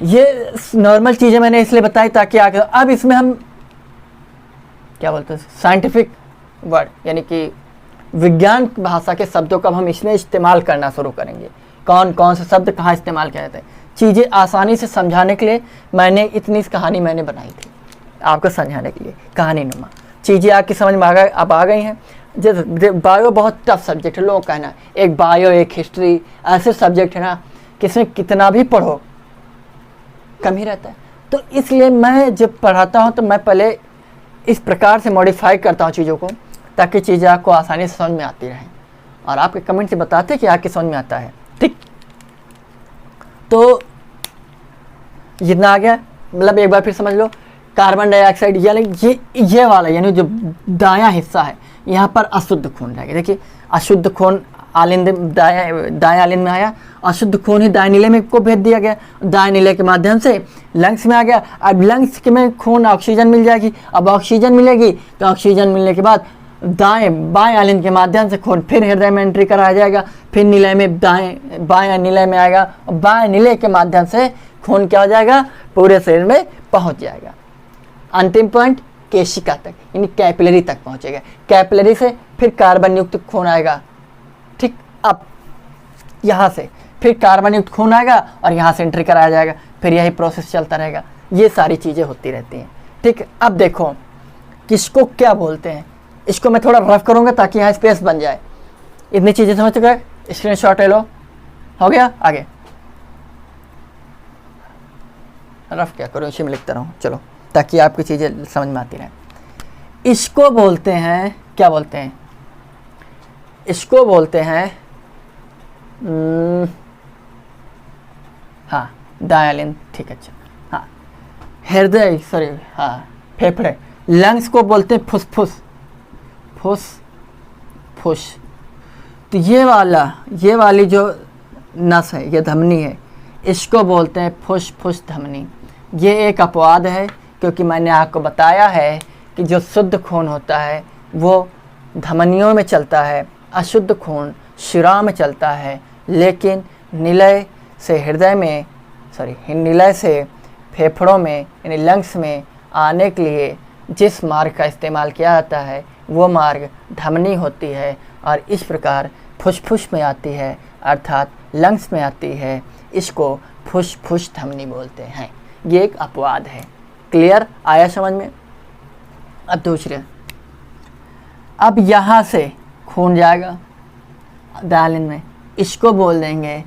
ये नॉर्मल चीज़ें मैंने इसलिए बताई ताकि आगे अब इसमें हम क्या बोलते हैं, साइंटिफिक वर्ड यानी कि विज्ञान भाषा के शब्दों का हम इसमें इस्तेमाल करना शुरू करेंगे। कौन कौन से शब्द कहाँ इस्तेमाल किए जाते हैं, चीज़ें आसानी से समझाने के लिए मैंने इतनी कहानी मैंने बनाई थी, आपको समझाने के लिए। कहानी नुमा चीज़ें आपकी समझ में अब आ गई हैं। जैसे बायो बहुत टफ सब्जेक्ट है, लोगों का कहना एक बायो एक हिस्ट्री ऐसे सब्जेक्ट है ना कि इसमें कितना भी पढ़ो कम ही रहता है। तो इसलिए मैं जब पढ़ाता हूँ तो मैं पहले इस प्रकार से मॉडिफाई करता हूँ चीज़ों को, ताकि चीज़ें आपको आसानी से समझ में आती रहें। और आपके कमेंट से बताते हैं कि आपके समझ में आता है। ठीक, तो जितना आ गया, मतलब एक बार फिर समझ लो, कार्बन डाइऑक्साइड यानी ये वाला यानी जो दायां हिस्सा है, यहाँ पर अशुद्ध खून रहेगा। देखिए, अशुद्ध खून आलिंद दाएं आलिंद में आया, अशुद्ध खून ही दाएं नीले में को भेज दिया गया, दाएं नीले के माध्यम से लंग्स में आ गया। अब लंग्स के में खून ऑक्सीजन मिल जाएगी। अब ऑक्सीजन मिलेगी तो ऑक्सीजन मिलने के बाद बाएं आलिंद के माध्यम से खून फिर हृदय में एंट्री कराया जाएगा, फिर निलय में बाएं निलय में आएगा, और बाएं निलय के माध्यम से खून क्या हो जाएगा, पूरे शरीर में पहुंच जाएगा। अंतिम पॉइंट केशिका तक यानी कैपिलरी तक पहुंचेगा। कैपिलरी से फिर कार्बन युक्त खून आएगा। ठीक, अब यहाँ से फिर कार्बन युक्त खून आएगा और यहाँ से एंट्री कराया जाएगा, फिर यही प्रोसेस चलता रहेगा। ये सारी चीज़ें होती रहती हैं। ठीक, अब देखो किसको क्या बोलते हैं, इसको मैं थोड़ा रफ करूँगा ताकि यहाँ स्पेस बन जाए। इतनी चीज़ें समझ चुके हैं, स्क्रीनशॉट ले लो, हो गया। आगे रफ क्या करूँ, इसी में लिखता रहूँ, चलो, ताकि आपकी चीज़ें समझ में आती रहें। इसको बोलते हैं, क्या बोलते हैं, इसको बोलते हैं हाँ डायलिन। ठीक है, अच्छा, हाँ हृदय, सॉरी, हाँ फेफड़े। लंग्स को बोलते हैं फुसफुस, फुस। तो ये वाली जो नस है, ये धमनी है, इसको बोलते हैं फुस धमनी। ये एक अपवाद है, क्योंकि मैंने आपको बताया है कि जो शुद्ध खून होता है वो धमनियों में चलता है, अशुद्ध खून शिरा में चलता है। लेकिन निलय से हृदय में, निलय से फेफड़ों में यानी लंग्स में आने के लिए जिस मार्ग का इस्तेमाल किया जाता है वो मार्ग धमनी होती है, और इस प्रकार फुसफुस में आती है, अर्थात लंग्स में आती है। इसको फुसफुस धमनी बोलते हैं। ये एक अपवाद है। क्लियर आया समझ में? अब दूसरे, अब यहाँ से खून जाएगा दालिन में, इसको बोल देंगे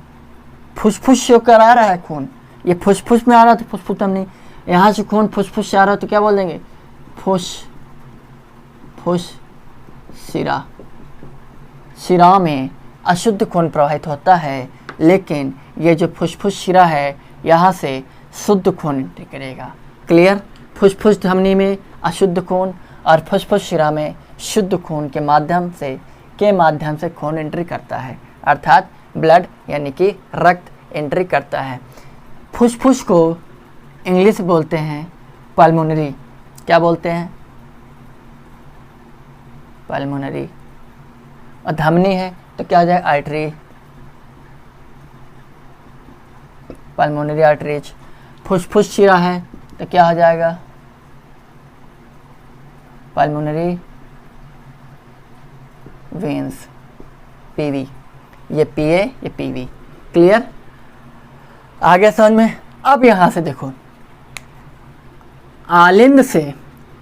फुसफुस से होकर आ रहा है खून, ये फुसफुस में आ रहा है तो फुसफुस धमनी। यहाँ से खून फुसफुस से आ रहा है तो क्या बोल देंगे, फुस शिरा। शिरा में अशुद्ध खून प्रवाहित होता है, लेकिन ये जो फुसफुस शिरा है यहाँ से शुद्ध खून एंट्री करेगा। क्लियर? फुसफुस धमनी में अशुद्ध खून और फुसफुस शिरा में शुद्ध खून के माध्यम से खून एंट्री करता है, अर्थात ब्लड यानी कि रक्त एंट्री करता है। फुसफुस को इंग्लिश बोलते हैं पल्मोनरी। क्या बोलते हैं? पल्मोनरी। और धमनी है तो क्या हो जाए, आर्टरी। Pulmonary arteries. फुसफुस चीरा है तो क्या हो जाएगा, पल्मोनरी वेन्स, पीवी। ये पीए, ये पीवी। क्लियर, आगे समझ में। अब यहाँ से देखो, आलिंद से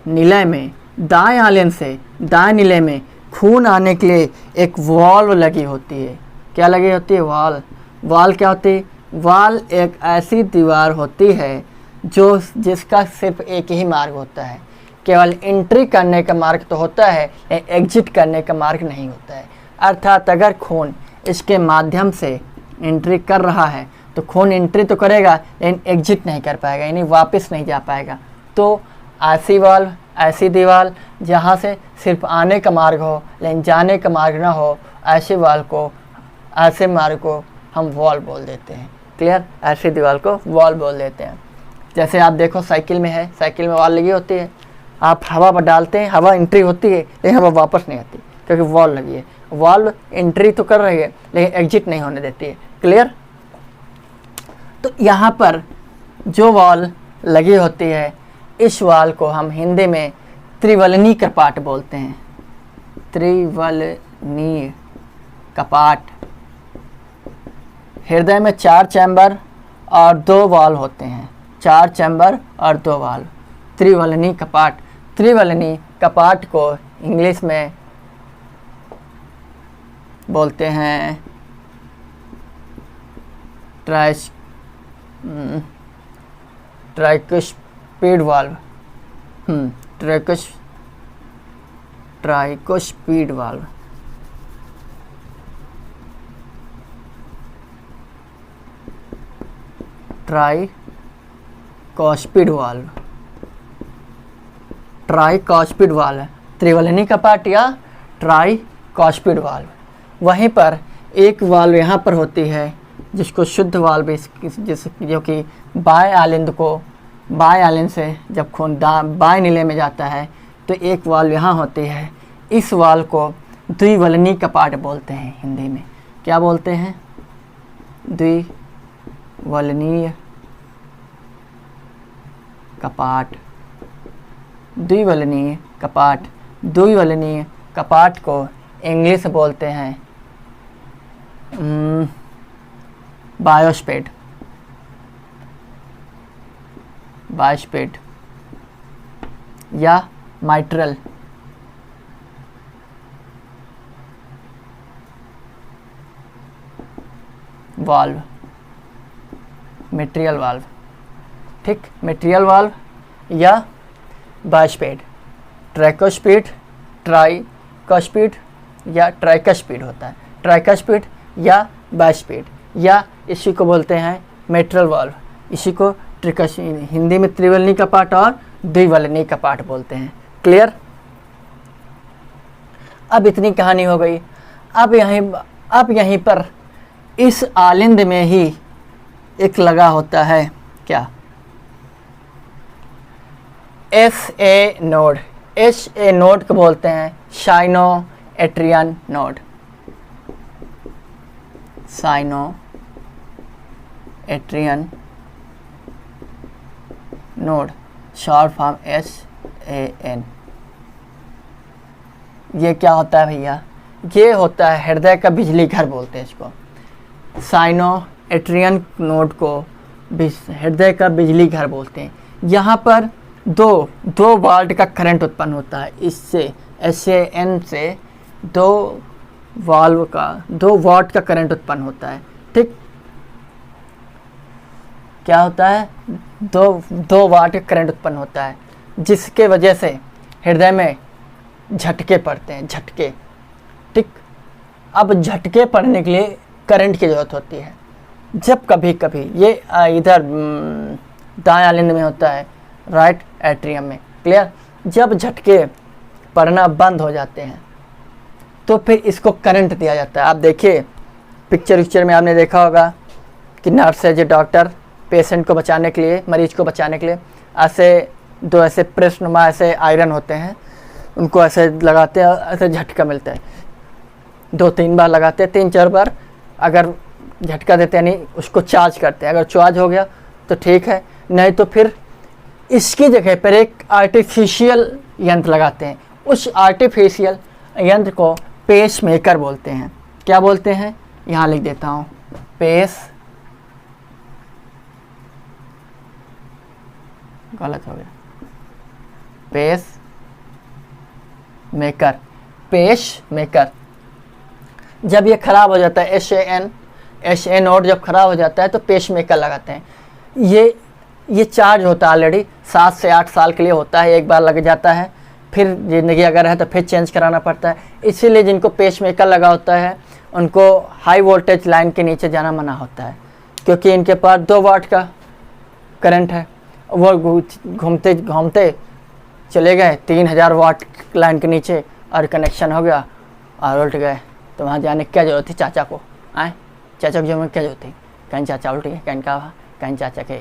निलय में, दाएं आलिंद से दाएं निलय में खून आने के लिए एक वॉल्व लगी होती है। क्या लगी होती है, वॉल। वॉल क्या होती है, वॉल एक ऐसी दीवार होती है जिसका सिर्फ एक ही मार्ग होता है, केवल एंट्री करने का मार्ग तो होता है, एग्जिट करने का मार्ग नहीं होता है। अर्थात अगर खून इसके माध्यम से एंट्री कर रहा है तो खून एंट्री तो करेगा लेकिन एग्जिट नहीं कर पाएगा, यानी वापस नहीं जा पाएगा। तो ऐसी वॉल्व, ऐसी दीवार जहाँ से सिर्फ आने का मार्ग हो लेकिन जाने का मार्ग ना हो, ऐसे वॉल को, ऐसे मार्ग को हम वॉल बोल देते हैं। क्लियर, ऐसी दीवार को वॉल बोल देते हैं। जैसे आप देखो साइकिल में है, साइकिल में वॉल लगी होती है, आप हवा पर डालते हैं, हवा एंट्री होती है लेकिन हवा वापस नहीं आती क्योंकि वॉल लगी है। वॉल एंट्री तो कर रही है लेकिन एग्जिट नहीं होने देती है। क्लियर, तो यहाँ पर जो वॉल लगी होती है, इस वॉल को हम हिंदी में त्रिवलनी कपाट बोलते हैं। त्रिवलनी कपाट। हृदय में 4 चैम्बर और 2 वॉल होते हैं, 4 चैम्बर और 2 वॉल। त्रिवलनी कपाट। त्रिवलनी कपाट को इंग्लिश में बोलते हैं ट्राइकोस्पीड वाल्व। ट्राइकोस्पीड वाल्व। ट्राइकोस्पीड वाल्व, ट्राइकोस्पीड वाल्व, त्रिवलनी कपाट या ट्राइकोस्पीड वाल्व। वहीं पर एक वाल्व यहाँ पर होती है जिसको शुद्ध वाल्व, जो कि बाएं आलिंद को, बाएं आलिंद से जब खून बाएं नीले में जाता है तो एक वाल्व यहाँ होती है। इस वाल्व को द्विवलनी कपाट बोलते हैं हिंदी में। क्या बोलते हैं, द्विवलनीय कपाट। द्विवलनीय कपाट। द्विवलनीय कपाट को इंग्लिश बोलते हैं बायोस्पेड। बायोस्पेड या माइट्रल वाल्व, मेट्रियल वाल्व। ठीक, मेट्रियल वाल्व या बायोस्पेड। ट्रैकोस्पीड, ट्राइकोस्पीड या ट्राइकोस्पीड होता है। ट्राइकोस्पीड या बायोस्पेड, या इसी को बोलते हैं मेट्रियल वाल्व। इसी को हिंदी में त्रिवलनी कपाट और द्विवलनी कपाट बोलते हैं। क्लियर, अब इतनी कहानी हो गई। अब यहीं पर इस आलिंद में ही एक लगा होता है क्या, SA नोड। SA नोड को बोलते हैं sinoatrial node. Sinoatrial node, short form SAN। ये क्या होता है भैया, ये होता है हृदय का बिजली घर बोलते हैं इसको। साइनो एट्रियन नोड को हृदय का बिजली घर बोलते हैं। यहाँ पर दो वाट का करंट उत्पन्न होता है। इससे SAN से 2 वाट का करंट उत्पन्न होता है। ठीक, क्या होता है, 2 वाट का करंट उत्पन्न होता है, जिसके वजह से हृदय में झटके पड़ते हैं, झटके। ठीक, अब झटके पड़ने के लिए करंट की ज़रूरत होती है। जब कभी कभी ये इधर दाएं आलिंद में होता है, राइट एट्रियम में। क्लियर, जब झटके पड़ना बंद हो जाते हैं तो फिर इसको करंट दिया जाता है। आप देखिए पिक्चर में आपने देखा होगा कि नर्स है जो डॉक्टर पेशेंट को बचाने के लिए, मरीज को बचाने के लिए ऐसे 2 ऐसे प्रेसनुमा ऐसे आयरन होते हैं, उनको ऐसे लगाते हैं, ऐसे झटका मिलता है। 2-3 बार लगाते हैं, 3-4 बार। अगर झटका देते हैं, यानी उसको चार्ज करते हैं। अगर चार्ज हो गया तो ठीक है, नहीं तो फिर इसकी जगह पर एक आर्टिफिशियल यंत्र लगाते हैं। उस आर्टिफिशियल यंत्र को पेस मेकर बोलते हैं। क्या बोलते हैं, यहाँ लिख देता हूँ, पेस, गलत हो गया, पेस मेकर, पेस मेकर। जब ये खराब हो जाता है, SAN नोड जब खराब हो जाता है तो पेस मेकर लगाते हैं। ये चार्ज होता है ऑलरेडी 7 से 8 साल के लिए होता है, एक बार लग जाता है, फिर ज़िंदगी अगर है तो फिर चेंज कराना पड़ता है। इसीलिए जिनको पेस मेकर लगा होता है उनको हाई वोल्टेज लाइन के नीचे जाना मना होता है, क्योंकि इनके पास 2 वाट का करंट है। वो घूमते घूमते चले गए 3000 वाट लाइन के नीचे और कनेक्शन हो गया और उल्ट गए, तो वहाँ जाने की क्या ज़रूरत थी चाचा को? आए चाचा को जो में क्या जरूरत थी? कहीं चाचा उल्ट गए, कहीं चाचा के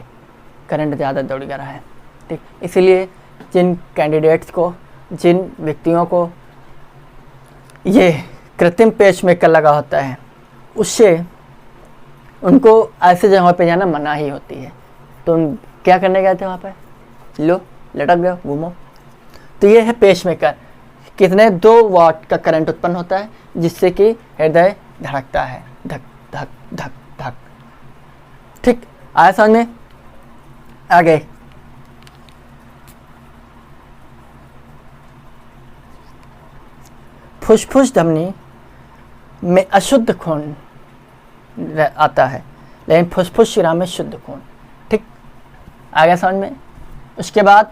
करंट ज़्यादा दौड़ रहा है। ठीक, इसीलिए जिन कैंडिडेट्स को, जिन व्यक्तियों को ये कृत्रिम पेस मेकर लगा होता है, उससे उनको ऐसे जगह पे जाना मना ही होती है। तो उन क्या करने गए थे वहाँ पे? लो लटक गए, घूमो। तो ये है पेस मेकर। कितने 2 वाट का करंट उत्पन्न होता है, जिससे कि हृदय धड़कता है, धक धक धक धक। ठीक, आया समझ में? आगे फुसफुस धमनी में अशुद्ध खून आता है, लेकिन फुसफुस शिरा में शुद्ध खून। ठीक, आ गया समझ में? उसके बाद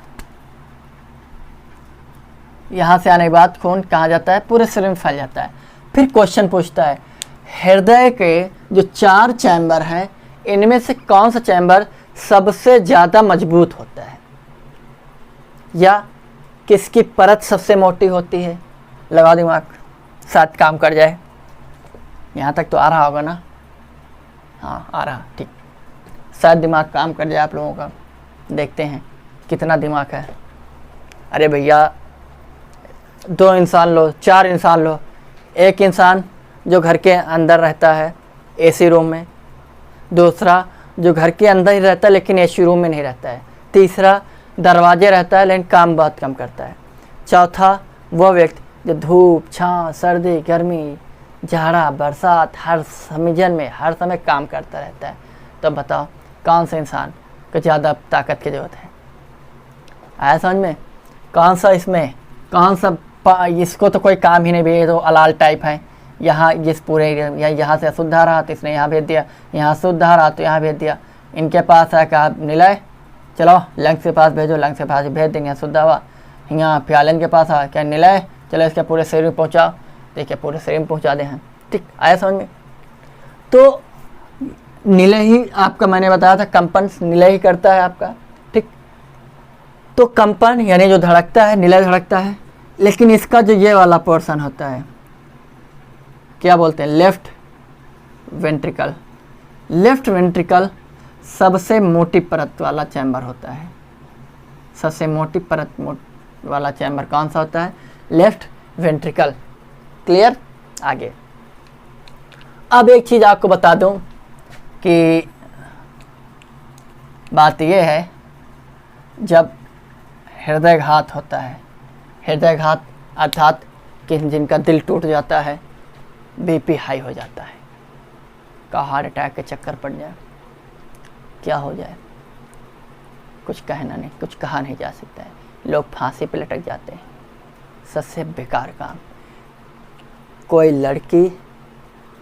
यहाँ से आने के बाद खून कहाँ जाता है? पूरे शरीर में फैल जाता है। फिर क्वेश्चन पूछता है, हृदय के जो 4 चैम्बर हैं, इनमें से कौन सा चैम्बर सबसे ज़्यादा मजबूत होता है, या किसकी परत सबसे मोटी होती है? लगा दिमाग, साथ काम कर जाए। यहाँ तक तो आ रहा होगा ना? हाँ आ रहा, ठीक। शायद दिमाग काम कर जाए आप लोगों का। देखते हैं कितना दिमाग है। अरे भैया 2 इंसान लो, 4 इंसान लो। एक इंसान जो घर के अंदर रहता है AC रूम में, दूसरा जो घर के अंदर ही रहता है लेकिन AC रूम में नहीं रहता है, तीसरा दरवाजे रहता है लेकिन काम बहुत कम करता है, चौथा वो व्यक्ति जो धूप छाँव सर्दी गर्मी जाड़ा बरसात हर सीजन में हर समय काम करता रहता है। तो बताओ कौन सा इंसान को ज़्यादा ताकत की ज़रूरत है? आया समझ में? कौन सा इसमें कौन सा इसको तो कोई काम ही नहीं भी, तो अलाल टाइप है। यहाँ जिस पूरे यहाँ से अशुद्ध आ रहा तो इसने यहाँ भेज दिया, यहाँ शुद्ध आ रहा तो यहाँ भेज दिया। इनके पास है कहा निलय, चलो लंग्स के पास भेजो, लंग्स के पास भेज देंगे शुद्ध हवा। यहाँ प्यालन के पास आ क्या निलय, चलो इसके पूरे शरीर में पहुँचाओ, देखिए पूरे शरीर में पहुँचा दे हैं। ठीक, आया समझ में? तो निलय ही आपका, मैंने बताया था कंपन निलय ही करता है आपका। ठीक, तो कंपन यानी जो धड़कता है, निलय धड़कता है, लेकिन इसका जो ये वाला पोर्शन होता है क्या बोलते हैं? Left ventricle. लेफ्ट वेंट्रिकल सबसे मोटी परत वाला चैम्बर होता है। सबसे मोटी परत वाला चैम्बर कौन सा होता है? Left ventricle. क्लियर? आगे अब एक चीज़ आपको बता दूं कि बात यह है, जब हृदयघात होता है, हृदयघात अर्थात कि जिनका दिल टूट जाता है, BP हाई हो जाता है, का हार्ट अटैक के चक्कर पड़ जाए, क्या हो जाए कुछ कहना नहीं, कुछ कहा नहीं जा सकता है। लोग फांसी पे लटक जाते हैं। सबसे बेकार काम। कोई लड़की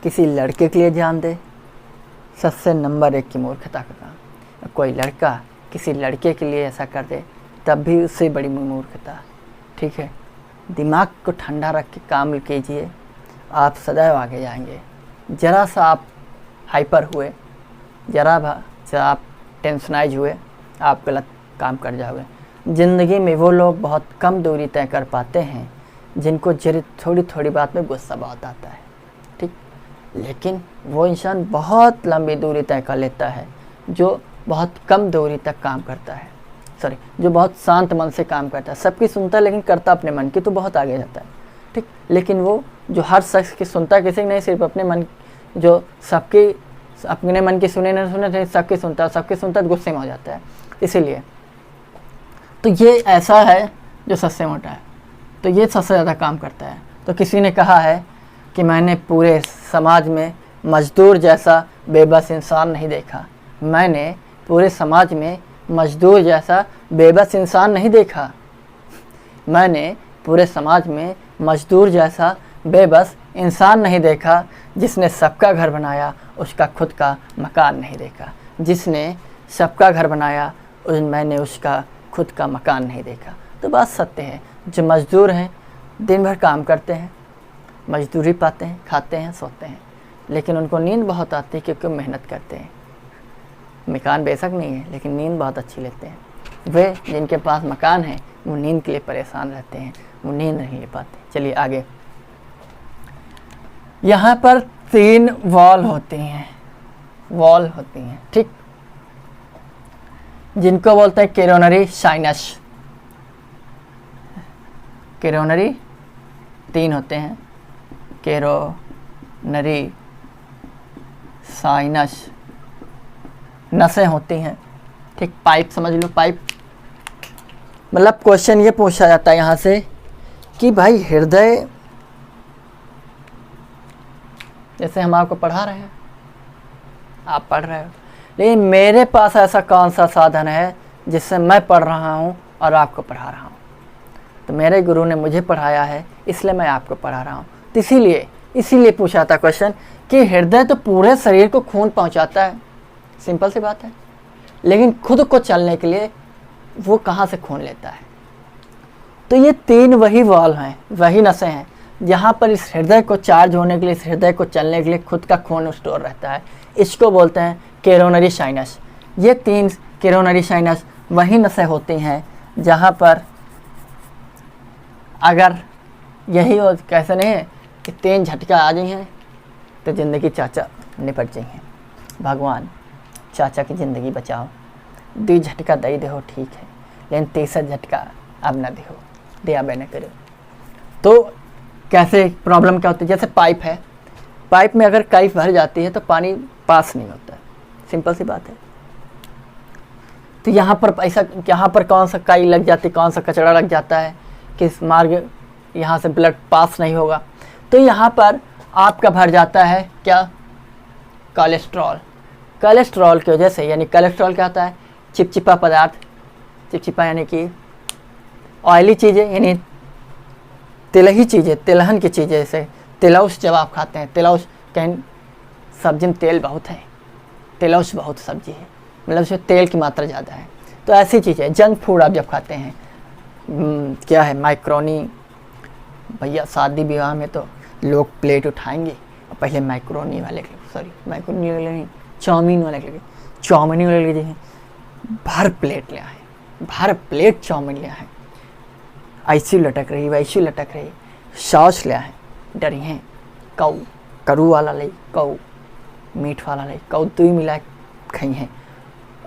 किसी लड़के के लिए जान दे, सबसे नंबर 1 की मूर्खता का काम। कोई लड़का किसी लड़के के लिए ऐसा कर दे, तब भी उससे बड़ी मूर्खता। ठीक है, दिमाग को ठंडा रख के काम कीजिए, आप सदैव आगे जाएंगे। ज़रा सा आप हाइपर हुए, ज़रा आप टेंशनाइज हुए, आप गलत काम कर जाओगे। ज़िंदगी में वो लोग बहुत कम दूरी तय कर पाते हैं जिनको थोड़ी थोड़ी बात में गुस्सा बहुत आता है। ठीक, लेकिन वो इंसान बहुत लंबी दूरी तय कर लेता है जो बहुत कम दूरी तक काम करता है, जो बहुत शांत मन से काम करता है। सबकी सुनता है लेकिन करता अपने मन की, तो बहुत आगे जाता है। ठीक, लेकिन वो जो हर शख्स की सुनता किसी की नहीं, सिर्फ अपने मन, जो सबकी अपने मन की सुने न सुने, सबकी सुनता, सबकी सुनता तो गुस्से में हो जाता है। इसीलिए तो ये ऐसा है जो सबसे मोटा है, तो ये सबसे ज़्यादा काम करता है। तो किसी ने कहा है कि मैंने पूरे समाज में मजदूर जैसा बेबस इंसान नहीं देखा, मैंने पूरे समाज में मजदूर जैसा बेबस इंसान नहीं देखा, मैंने पूरे समाज में मजदूर जैसा बेबस इंसान नहीं देखा। जिसने सबका घर बनाया उसका खुद का मकान नहीं देखा, जिसने सबका घर बनाया मैंने उसका खुद का मकान नहीं देखा। तो बात सत्य है, जो मज़दूर हैं दिन भर काम करते हैं, मजदूरी पाते हैं, खाते हैं, सोते हैं, लेकिन उनको नींद बहुत आती है क्योंकि मेहनत करते हैं। मकान बेशक नहीं है लेकिन नींद बहुत अच्छी लेते हैं। वे जिनके पास मकान है वो नींद के लिए परेशान रहते हैं, वो नींद नहीं ले पाते। चलिए आगे, यहाँ पर 3 वॉल होती हैं, वॉल होती हैं, ठीक, जिनको बोलते हैं कोरोनरी साइनस। कोरोनरी 3 होते हैं, कोरोनरी साइनस नसें होती हैं, ठीक। पाइप समझ लो, पाइप मतलब क्वेश्चन ये पूछा जाता है यहाँ से कि भाई हृदय, जैसे हम आपको पढ़ा रहे हैं, आप पढ़ रहे हो, लेकिन मेरे पास ऐसा कौन सा साधन है जिससे मैं पढ़ रहा हूँ और आपको पढ़ा रहा हूँ। तो मेरे गुरु ने मुझे पढ़ाया है इसलिए मैं आपको पढ़ा रहा हूँ। तो इसीलिए पूछा था क्वेश्चन कि हृदय तो पूरे शरीर को खून पहुँचाता है, सिंपल सी बात है, लेकिन खुद को चलने के लिए वो कहाँ से खून लेता है। तो ये 3 वही वॉल हैं, वही नसें हैं जहाँ पर इस हृदय को चार्ज होने के लिए, इस हृदय को चलने के लिए खुद का खून स्टोर रहता है। इसको बोलते हैं कोरोनरी साइनस। ये 3 कोरोनरी साइनस वही नसें होती हैं जहाँ पर अगर यही हो, कैसे नहीं है कि 3 झटका आ जाए हैं तो ज़िंदगी चाचा निपट जाइए। भगवान चाचा की ज़िंदगी बचाओ, 2 झटका दे दे हो ठीक है, लेकिन 3रा झटका अब ना दे, दिया बे न करो। तो कैसे प्रॉब्लम क्या होती है, जैसे पाइप है, पाइप में अगर काई भर जाती है तो पानी पास नहीं होता है, सिंपल सी बात है। तो यहाँ पर ऐसा, यहाँ पर कौन सा काई लग जाती, कौन सा कचरा लग जाता है, किस मार्ग यहाँ से ब्लड पास नहीं होगा, तो यहाँ पर आपका भर जाता है क्या, कोलेस्ट्रॉल। कोलेस्ट्रॉल की वजह से, यानी कोलेस्ट्रॉल क्या होता है, चिपचिपा पदार्थ, चिपचिपा यानी कि ऑयली चीज़ें, यानी तिलही चीज़ें, तिलहन की चीज़ें, जैसे तिलौस जब आप खाते हैं, तिलौस कहीं सब्जी में तेल बहुत है, तिलौस बहुत सब्जी है, मतलब उसमें तेल की मात्रा ज़्यादा है। तो ऐसी चीज़ें, जंक फूड आप जब खाते हैं, क्या है, मैक्रोनी, भैया शादी विवाह में तो लोग प्लेट उठाएंगे और पहले मैक्रोनी वाले, सॉरी मैक्रोनी वाले नहीं, चाउमीन वाले के लिए, चाउमीन वाले के लिए भर प्लेट ले आए, भर प्लेट चाउमीन ले आए, ऐसी लटक रही, वैसी लटक रही, सॉस ले आए, डरी हैं, कऊ करू वाला ले, कऊ मीठ वाला ले, कऊ तू ही मिला खाई हैं,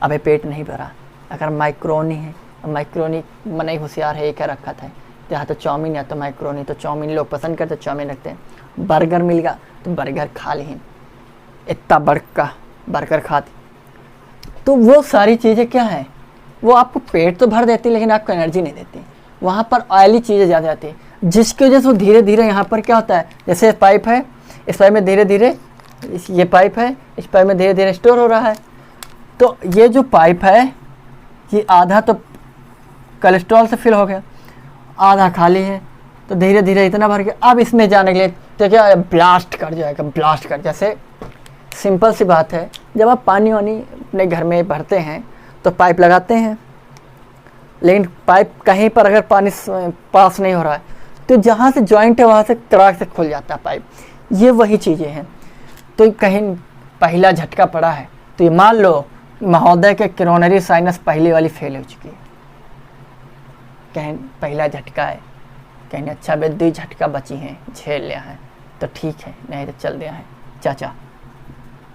अबे पेट नहीं भरा। अगर माइक्रोनी है, माइक्रोनी मन ही होशियार है, एक रखा था, या तो चाउमीन या तो माइक्रोनी, तो चाउमीन लोग पसंद करते, चाउमीन रखते हैं। बर्गर मिल गया तो बर्गर खा ली, इतना बड़का बर्गर खाती। तो वो सारी चीज़ें क्या है, वो आपको पेट तो भर देती लेकिन आपको एनर्जी नहीं देती। वहाँ पर ऑयली चीज़ें ज़्यादा आती है, जिसकी वजह से वो धीरे धीरे यहाँ पर क्या होता है, जैसे पाइप है, इस पाइप में धीरे धीरे, ये पाइप है, इस पाइप में धीरे धीरे स्टोर हो रहा है। तो ये जो पाइप है ये आधा तो कोलेस्ट्रॉल से फिल हो गया, आधा खाली है, तो धीरे धीरे इतना भर गया। अब इसमें जाने के लिए तो क्या ब्लास्ट कर जाएगा, ब्लास्ट कर, जैसे सिंपल सी बात है, जब आप पानी वानी अपने घर में भरते हैं तो पाइप लगाते हैं, लेकिन पाइप कहीं पर अगर पानी पास नहीं हो रहा है तो जहाँ से जॉइंट है वहाँ से तड़ाक से खुल जाता है पाइप। ये वही चीज़ें हैं। तो कहीं पहला झटका पड़ा है तो ये मान लो महोदय के कोरोनरी साइनस पहली वाली फेल हो चुकी है, कहीं पहला झटका है, कहीं अच्छा बे 2 झटका बची हैं, झेल लिया है तो ठीक है, नहीं तो चल दिया है चाचा।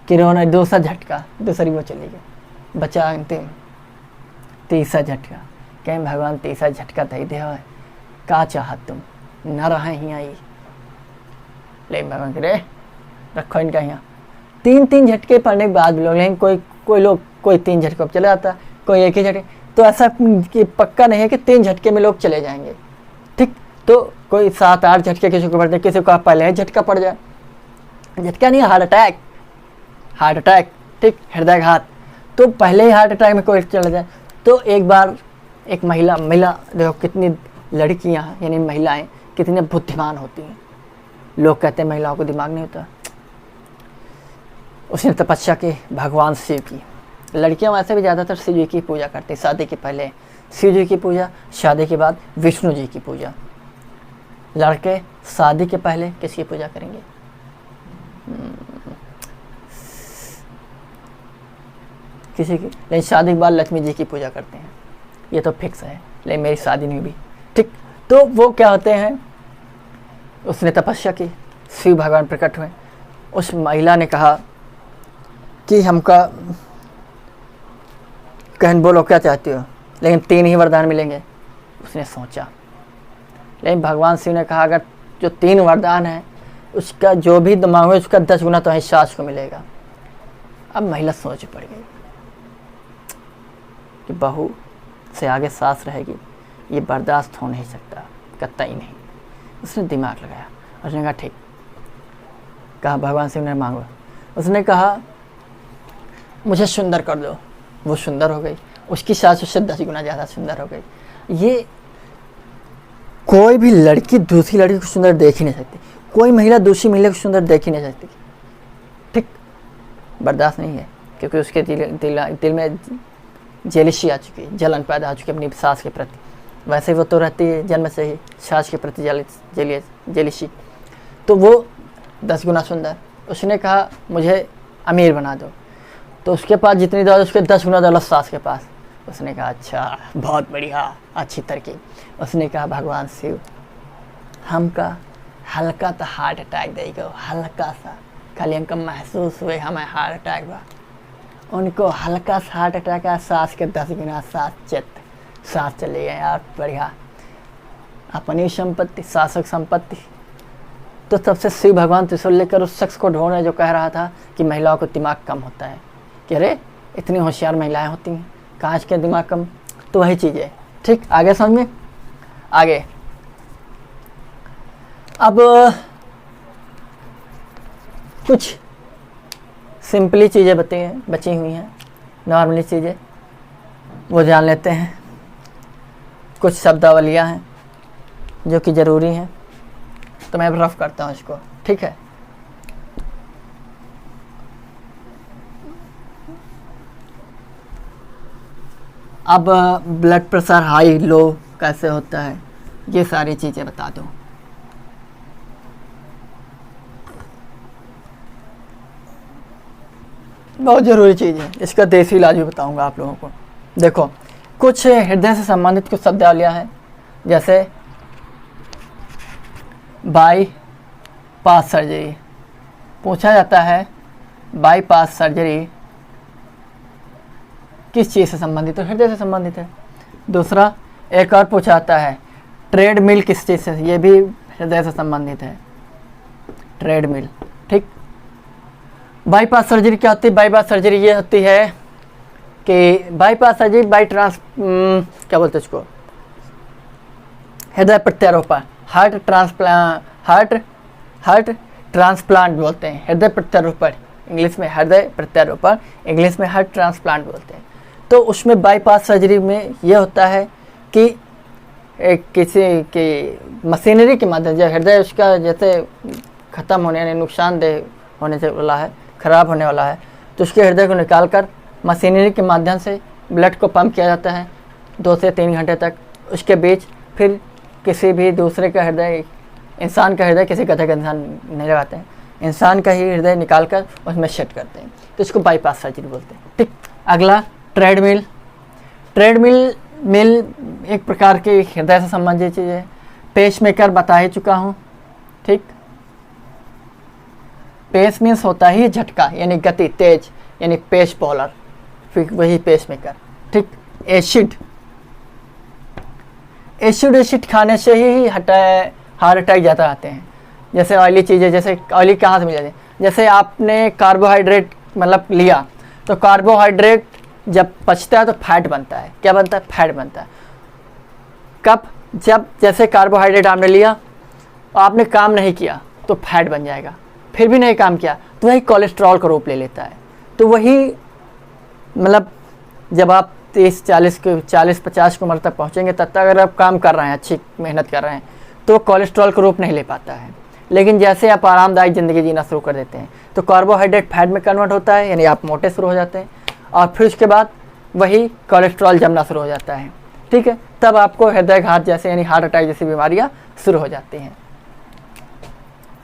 कोरोना 2रा झटका, दूसरी वो चली गई, बचा अंतिम 3रा झटका। कहीं भगवान 3रा झटका दे दे, का चाहत तुम न रहे ही आई, ले भगवान रे रखो इनका यहाँ, तीन तीन झटके पड़ने के बाद भी लोग, लेकिन कोई लोग कोई 3 झटकों पर चला जाता है, कोई एक ही झटके। तो ऐसा कि पक्का नहीं है कि 3 झटके में लोग चले जाएंगे, ठीक। तो कोई 7-8 झटके किसी को पड़ते, किसी को पहले ही झटका पड़ जाए, झटका नहीं, हार्ट अटैक, ठीक, हृदयाघात। तो पहले ही हार्ट अटैक में कोई चला जाए। तो एक बार एक महिला देखो कितनी लड़कियां यानी महिलाएं कितनी बुद्धिमान होती हैं। लोग कहते हैं महिलाओं को दिमाग नहीं होता। उसने तपस्या की भगवान शिव की। लड़कियां वैसे भी ज़्यादातर शिव जी की पूजा करती, शादी के पहले शिव जी की पूजा, शादी के बाद विष्णु जी की पूजा। लड़के शादी के पहले किसकी पूजा करेंगे? किसी की, लेकिन शादी के बाद लक्ष्मी जी की पूजा करते हैं, ये तो फिक्स है। लेकिन मेरी शादी नहीं हुई, ठीक। तो वो क्या होते हैं, उसने तपस्या की, शिव भगवान प्रकट हुए। उस महिला ने कहा कि हमका कहन बोलो क्या चाहती हो, लेकिन 3 ही वरदान मिलेंगे। उसने सोचा, लेकिन भगवान शिव ने कहा अगर जो 3 वरदान है उसका जो भी दिमाग है उसका 10 गुना तो है सास को मिलेगा। अब महिला सोच पड़ गई कि बहू से आगे सास रहेगी, ये बर्दाश्त हो नहीं सकता, कतई नहीं। उसने दिमाग लगाया, उसने कहा ठीक, कहा भगवान शिव ने मांगो। उसने कहा मुझे सुंदर कर दो। वो सुंदर हो गई, उसकी सास उससे 10 गुना ज़्यादा सुंदर हो गई। ये कोई भी लड़की दूसरी लड़की को सुंदर देख ही नहीं सकती, कोई महिला दूसरी महिला को सुंदर देख ही नहीं सकती, ठीक। बर्दाश्त नहीं है, क्योंकि उसके दिल में जेलिसी आ चुकी है, जलन पैदा हो चुकी है अपनी सास के प्रति। वैसे वो तो रहती है जन्म से ही सास के प्रति जेलिसी। तो वो 10 गुना सुंदर। उसने कहा मुझे अमीर बना दो। तो उसके पास जितनी दौलत उसके 10 गुना दौलत सास के पास। उसने कहा अच्छा, बहुत बढ़िया, अच्छी तरकीब। उसने कहा भगवान शिव हमका हल्का सा हार्ट अटैक देगा, हल्का सा, खाली हमको महसूस हुए हमें हार्ट अटैक बा। उनको हल्का सा हार्ट अटैक आया, सास के 10 गुना सास चले गए यार, बढ़िया, अपनी संपत्ति, शासक संपत्ति। तो तब से शिव भगवान त्रिशूल लेकर उस शख्स को ढूंढ रहे जो कह रहा था कि महिलाओं को दिमाग कम होता है, कि अरे इतनी होशियार महिलाएं होती हैं, कांच के दिमाग कम। तो वही चीज़ है, ठीक। आगे समझ में, आगे अब कुछ सिंपली चीज़ें बची हुई हैं, नॉर्मली चीज़ें, वो जान लेते हैं। कुछ शब्दावलियाँ हैं जो कि ज़रूरी हैं, तो मैं रफ करता हूँ इसको, ठीक है। अब ब्लड प्रेशर हाई लो कैसे होता है, ये सारी चीज़ें बता दूँ। बहुत ज़रूरी चीज़ है, इसका देसी इलाज भी बताऊंगा आप लोगों को। देखो, कुछ हृदय से संबंधित कुछ शब्दावलियाँ हैं, जैसे बाईपास सर्जरी। पूछा जाता है बाईपास सर्जरी किस चीज़ से संबंधित है? हृदय से संबंधित है। दूसरा, एक और पूछा जाता है ट्रेडमिल किस चीज़ से, ये भी हृदय से संबंधित है, ट्रेडमिल, ठीक। बाईपास सर्जरी क्या होती है? बाईपास सर्जरी ये होती है कि बाईपास सर्जरी क्या बोलते हैं इसको, हृदय प्रत्यारोपण, हार्ट ट्रांसप्लांट बोलते हैं। हृदय प्रत्यारोपण इंग्लिश में, हृदय प्रत्यारोपण इंग्लिश में हार्ट ट्रांसप्लांट बोलते हैं। तो उसमें बाईपास सर्जरी में ये होता है कि किसी की मशीनरी के माध्यम से हृदय उसका जैसे ख़त्म होने यानी नुकसानदेह होने से वाला है, ख़राब होने वाला है, तो उसके हृदय को निकालकर मशीनरी के माध्यम से ब्लड को पंप किया जाता है 2 से 3 घंटे तक। उसके बीच फिर किसी भी दूसरे का हृदय, इंसान का हृदय किसी गधे का इंसान नहीं लगाते हैं, इंसान का ही हृदय निकालकर उसमें सेट करते हैं, तो इसको बाईपास सर्जरी बोलते हैं, ठीक। अगला ट्रेडमिल एक प्रकार की हृदय से संबंधित चीज़ है। पेसमेकर बता ही चुका हूँ, ठीक। पेस मीन्स होता ही झटका यानी गति तेज, यानी पेस बॉलर, फिर वही पेसमेकर, ठीक। एसिड खाने से ही हार्ट अटैक ज़्यादा आते हैं। जैसे ऑयली चीज़ें, जैसे ऑयली कहाँ से मिल जाती है, जैसे आपने कार्बोहाइड्रेट मतलब लिया, तो कार्बोहाइड्रेट जब पचता है तो फैट बनता है। क्या बनता है? फैट बनता है। कब? जब जैसे कार्बोहाइड्रेट आपने लिया, आपने काम नहीं किया तो फैट बन जाएगा, फिर भी नहीं काम किया तो वही कोलेस्ट्रॉल का रूप ले लेता है। तो वही मतलब जब आप 40-50 की उम्र तक पहुँचेंगे तब तक अगर आप काम कर रहे हैं, अच्छी मेहनत कर रहे हैं, तो कोलेस्ट्रॉल का रूप नहीं ले पाता है। लेकिन जैसे आप आरामदायक ज़िंदगी जीना शुरू कर देते हैं तो कार्बोहाइड्रेट फैट में कन्वर्ट होता है, यानी आप मोटे शुरू हो जाते हैं, और फिर उसके बाद वही कोलेस्ट्रॉल जमना शुरू हो जाता है। ठीक है, तब आपको हृदयघात जैसे यानी हार्ट अटैक जैसी बीमारियाँ शुरू हो जाती हैं।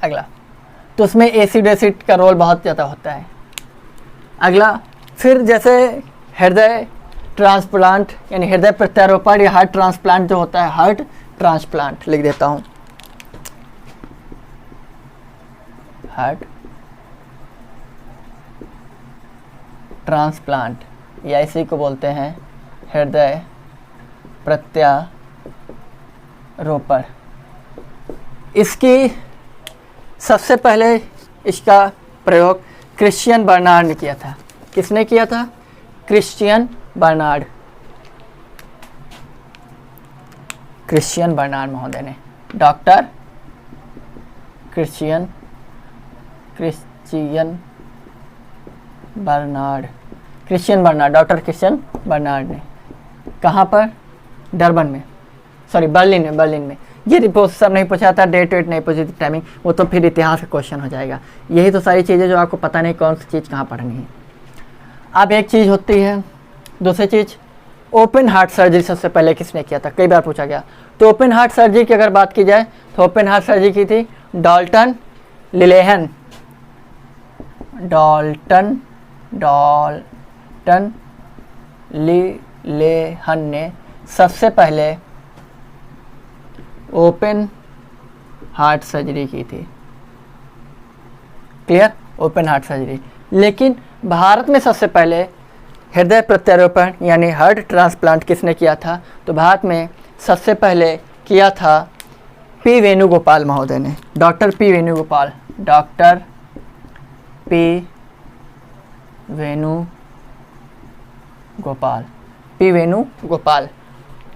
अगला, तो उसमें एसिड का रोल बहुत ज़्यादा होता है। अगला, फिर जैसे हृदय ट्रांसप्लांट यानी हृदय प्रत्यारोपण या हार्ट ट्रांसप्लांट जो होता है, हार्ट ट्रांसप्लांट लिख देता हूँ, हार्ट ट्रांसप्लांट, या इसी को बोलते हैं हृदय प्रत्यारोपण। इसकी सबसे पहले इसका प्रयोग क्रिश्चियन बर्नार्ड ने किया था। किसने किया था? क्रिश्चियन बर्नार्ड महोदय ने, doctor Christian Barnard, doctor Christian Barnard ने। कहाँ पर? डरबन में, सॉरी बर्लिन में। ये रिपोर्ट सब नहीं पूछा था, डेट वेट नहीं पूछी थी, टाइमिंग, वो तो फिर इतिहास का क्वेश्चन हो जाएगा। यही तो सारी चीज़ें जो आपको पता नहीं कौन सी चीज़ कहाँ पढ़नी है। अब एक चीज़ होती है, दूसरी चीज़ ओपन हार्ट सर्जरी सबसे पहले किसने किया था? कई बार पूछा गया। तो ओपन हार्ट सर्जरी की अगर बात की जाए तो ओपन हार्ट सर्जरी की थी डाल्टन लिलेहन ने सबसे पहले ओपन हार्ट सर्जरी की थी। क्लियर? Open heart surgery. लेकिन भारत में सबसे पहले हृदय प्रत्यारोपण यानी हार्ट ट्रांसप्लांट किसने किया था? तो भारत में सबसे पहले किया था पी वेणुगोपाल महोदय ने, डॉक्टर पी वेणुगोपाल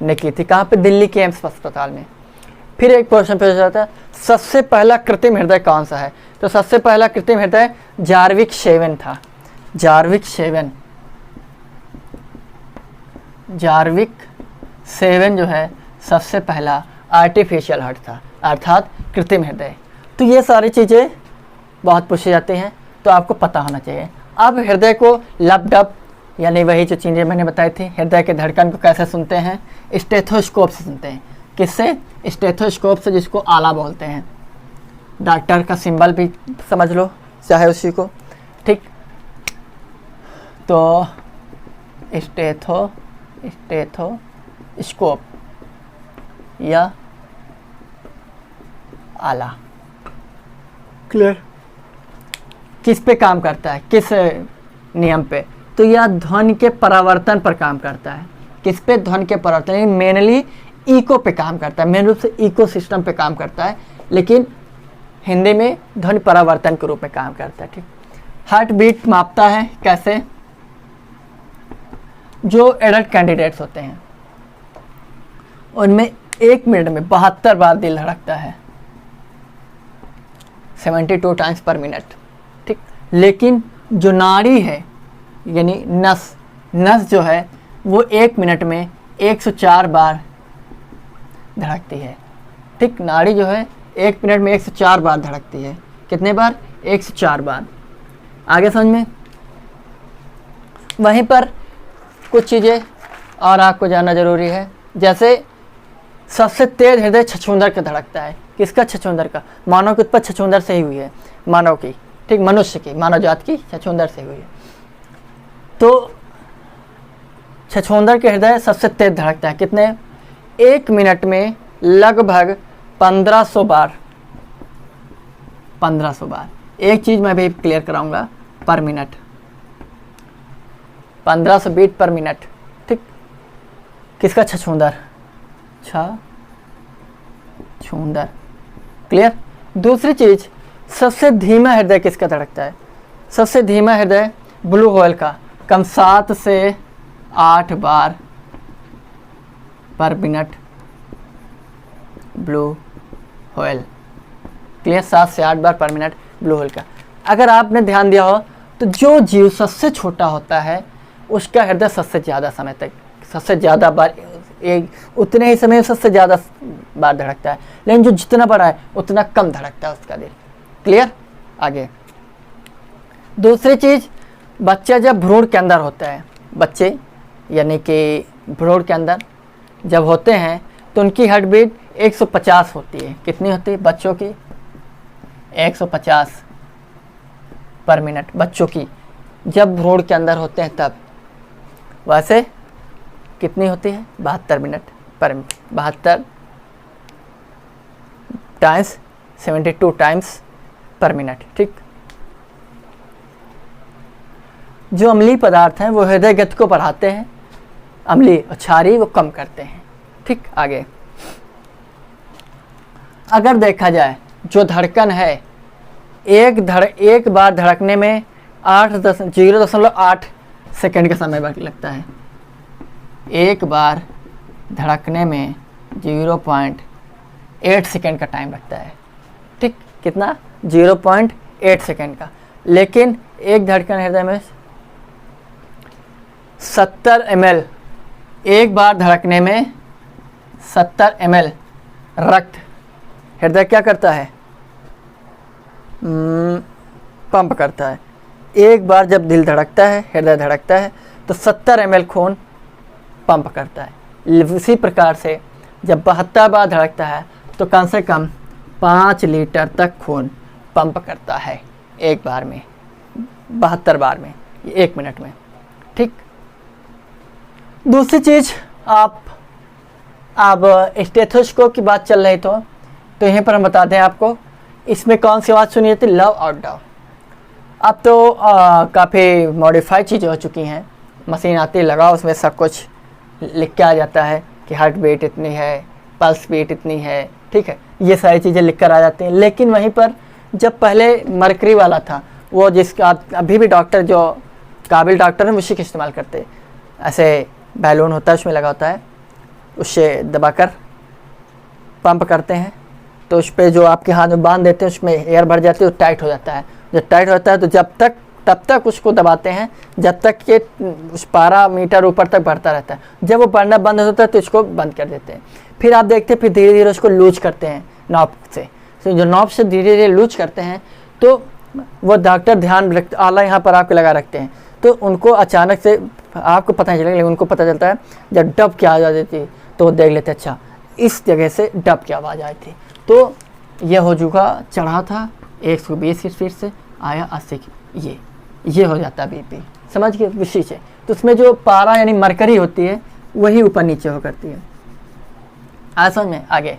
ने की थी। कहाँ पे? दिल्ली के एम्स अस्पताल में। फिर एक क्वेश्चन पूछा जाता है, सबसे पहला कृत्रिम हृदय कौन सा है? तो सबसे पहला कृत्रिम हृदय जार्विक शेवन था। जार्विक शेवन जो है सबसे पहला आर्टिफिशियल हार्ट था, अर्थात कृत्रिम हृदय। तो ये सारी चीज़ें बहुत पूछी जाती हैं, तो आपको पता होना चाहिए। अब हृदय को लब यानी वही जो चीज़ें मैंने बताई थी, हृदय के धड़कन को कैसे सुनते हैं? स्टेथोस्कोप से सुनते हैं। किससे? स्टेथोस्कोप से, जिसको आला बोलते हैं। डॉक्टर का सिंबल भी समझ लो चाहे उसी को। ठीक, तो स्टेथोस्कोप या आला। क्लियर? किस पे काम करता है? किस नियम पे? तो यह ध्वनि के परावर्तन पर काम करता है। किस पे? ध्वनि के परावर्तन, मेनली इको पे काम करता है, मेन रूप से इको सिस्टम पे काम करता है, लेकिन हिंदी में ध्वनि परावर्तन के रूप में काम करता है। ठीक, हार्ट बीट मापता है कैसे? जो एडल्ट कैंडिडेट्स होते हैं उनमें 1 मिनट में 72 बार दिल धड़कता है, 72 टाइम्स पर मिनट। ठीक, लेकिन जो नाड़ी है यानी नस जो है वो 1 मिनट में 104 बार धड़कती है। ठीक, नाड़ी जो है 1 मिनट में 104 बार धड़कती है। कितने बार? 104 बार। आगे समझ में? वहीं पर कुछ चीज़ें और आपको जानना जरूरी है। जैसे सबसे तेज हृदय छछूंदर का धड़कता है। किसका? छछूंदर का। मानव की उत्पत्ति छछूंदर से ही हुई है, मानव की। ठीक, मनुष्य की, मानव जात की छछूंदर से हुई है। तो छछूंदर के हृदय सबसे तेज धड़कता है। कितने? 1 मिनट में लगभग 1500 बार। 1500 बार। एक चीज़ मैं भी क्लियर कराऊंगा, पर मिनट 1500 बीट पर मिनट। ठीक, किसका? छछूंदर। छछूंदर। क्लियर? दूसरी चीज़, सबसे धीमा हृदय किसका धड़कता है? सबसे धीमा हृदय ब्लू व्हेल का, कम 7 से 8 बार पर मिनट ब्लू व्हेल। क्लियर? 7 से 8 बार पर मिनट ब्लू व्हेल का। अगर आपने ध्यान दिया हो तो जो जीव सबसे छोटा होता है उसका हृदय सबसे ज़्यादा समय तक, सबसे ज़्यादा बार, एक उतने ही समय सबसे ज़्यादा बार धड़कता है, लेकिन जो जितना बड़ा है उतना कम धड़कता है उसका दिल। क्लियर? आगे दूसरी चीज़, बच्चा जब भ्रूण के अंदर होता है, बच्चे यानी कि भ्रूण के अंदर जब होते हैं तो उनकी हार्ट बीट 150 होती है। कितनी होती है बच्चों की? 150 पर मिनट बच्चों की, जब भ्रूण के अंदर होते हैं तब। वैसे कितनी होती है? 72 मिनट पर, 72 टाइम्स 72 टाइम्स पर मिनट। ठीक। जो अम्लीय पदार्थ हैं वो हृदय गति को बढ़ाते हैं, अम्लीय और क्षारीय वो कम करते हैं। ठीक। आगे अगर देखा जाए जो धड़कन है, एक बार धड़कने में 0.8 सेकंड का समय लगता है। एक बार धड़कने में 0.8 सेकंड का टाइम लगता है। ठीक। कितना? 0.8 सेकंड का। लेकिन एक धड़कन हृदय में 70 ml, एक बार धड़कने में 70 ml रक्त हृदय क्या करता है? पंप करता है। एक बार जब दिल धड़कता है, हृदय धड़कता है, तो 70 ml खून पंप करता है। इसी प्रकार से जब 72 बार धड़कता है तो कम से कम 5 लीटर तक खून पंप करता है एक बार में, 72 बार में, 1 मिनट में। ठीक। दूसरी चीज़, आप स्टेथोस्कोप की बात चल रही तो यहीं पर हम बता दें आपको, इसमें कौन सी आवाज़ सुनी जाती? लव और डाउ। अब तो काफ़ी मॉडिफाइड चीज़ें हो चुकी हैं, मशीन आती है, लगाओ, उसमें सब कुछ लिख के आ जाता है कि हार्ट बीट इतनी है, पल्स बीट इतनी है। ठीक है, ये सारी चीज़ें लिख कर आ जाती हैं। लेकिन वहीं पर जब पहले मरकरी वाला था, वो जिसका अभी भी डॉक्टर जो काबिल डॉक्टर हैं उसी का इस्तेमाल करते हैं। ऐसे बैलून होता है, उसमें लगा होता है, उससे दबाकर पंप करते हैं, तो उस पर जो आपके हाथ में बांध देते हैं उसमें एयर भर जाती है, वो टाइट हो जाता है। जब टाइट होता है तो तब तक उसको दबाते हैं जब तक कि उस 12 मीटर ऊपर तक बढ़ता रहता है। जब वो बढ़ना बंद होता है तो इसको बंद कर देते हैं। फिर आप देखते हैं, फिर धीरे धीरे उसको लूज करते हैं नॉब से। तो जो नॉब से धीरे धीरे लूज करते हैं तो वो डॉक्टर ध्यान रखते, आला यहाँ पर आपके लगा रखते हैं, तो उनको अचानक से आपको पता नहीं चलेगा, लेकिन उनको पता चलता है जब डब की आवाज़ आती थी तो वो देख लेते, अच्छा इस जगह से डब की आवाज़ आई थी, तो ये हो चुका, चढ़ा था 120 की स्पीड से, आया 80 की, ये हो जाता है बीपी। समझ गए विषय से? तो उसमें जो पारा यानी मरकरी होती है वही ऊपर नीचे हो करती है। समझ में? आगे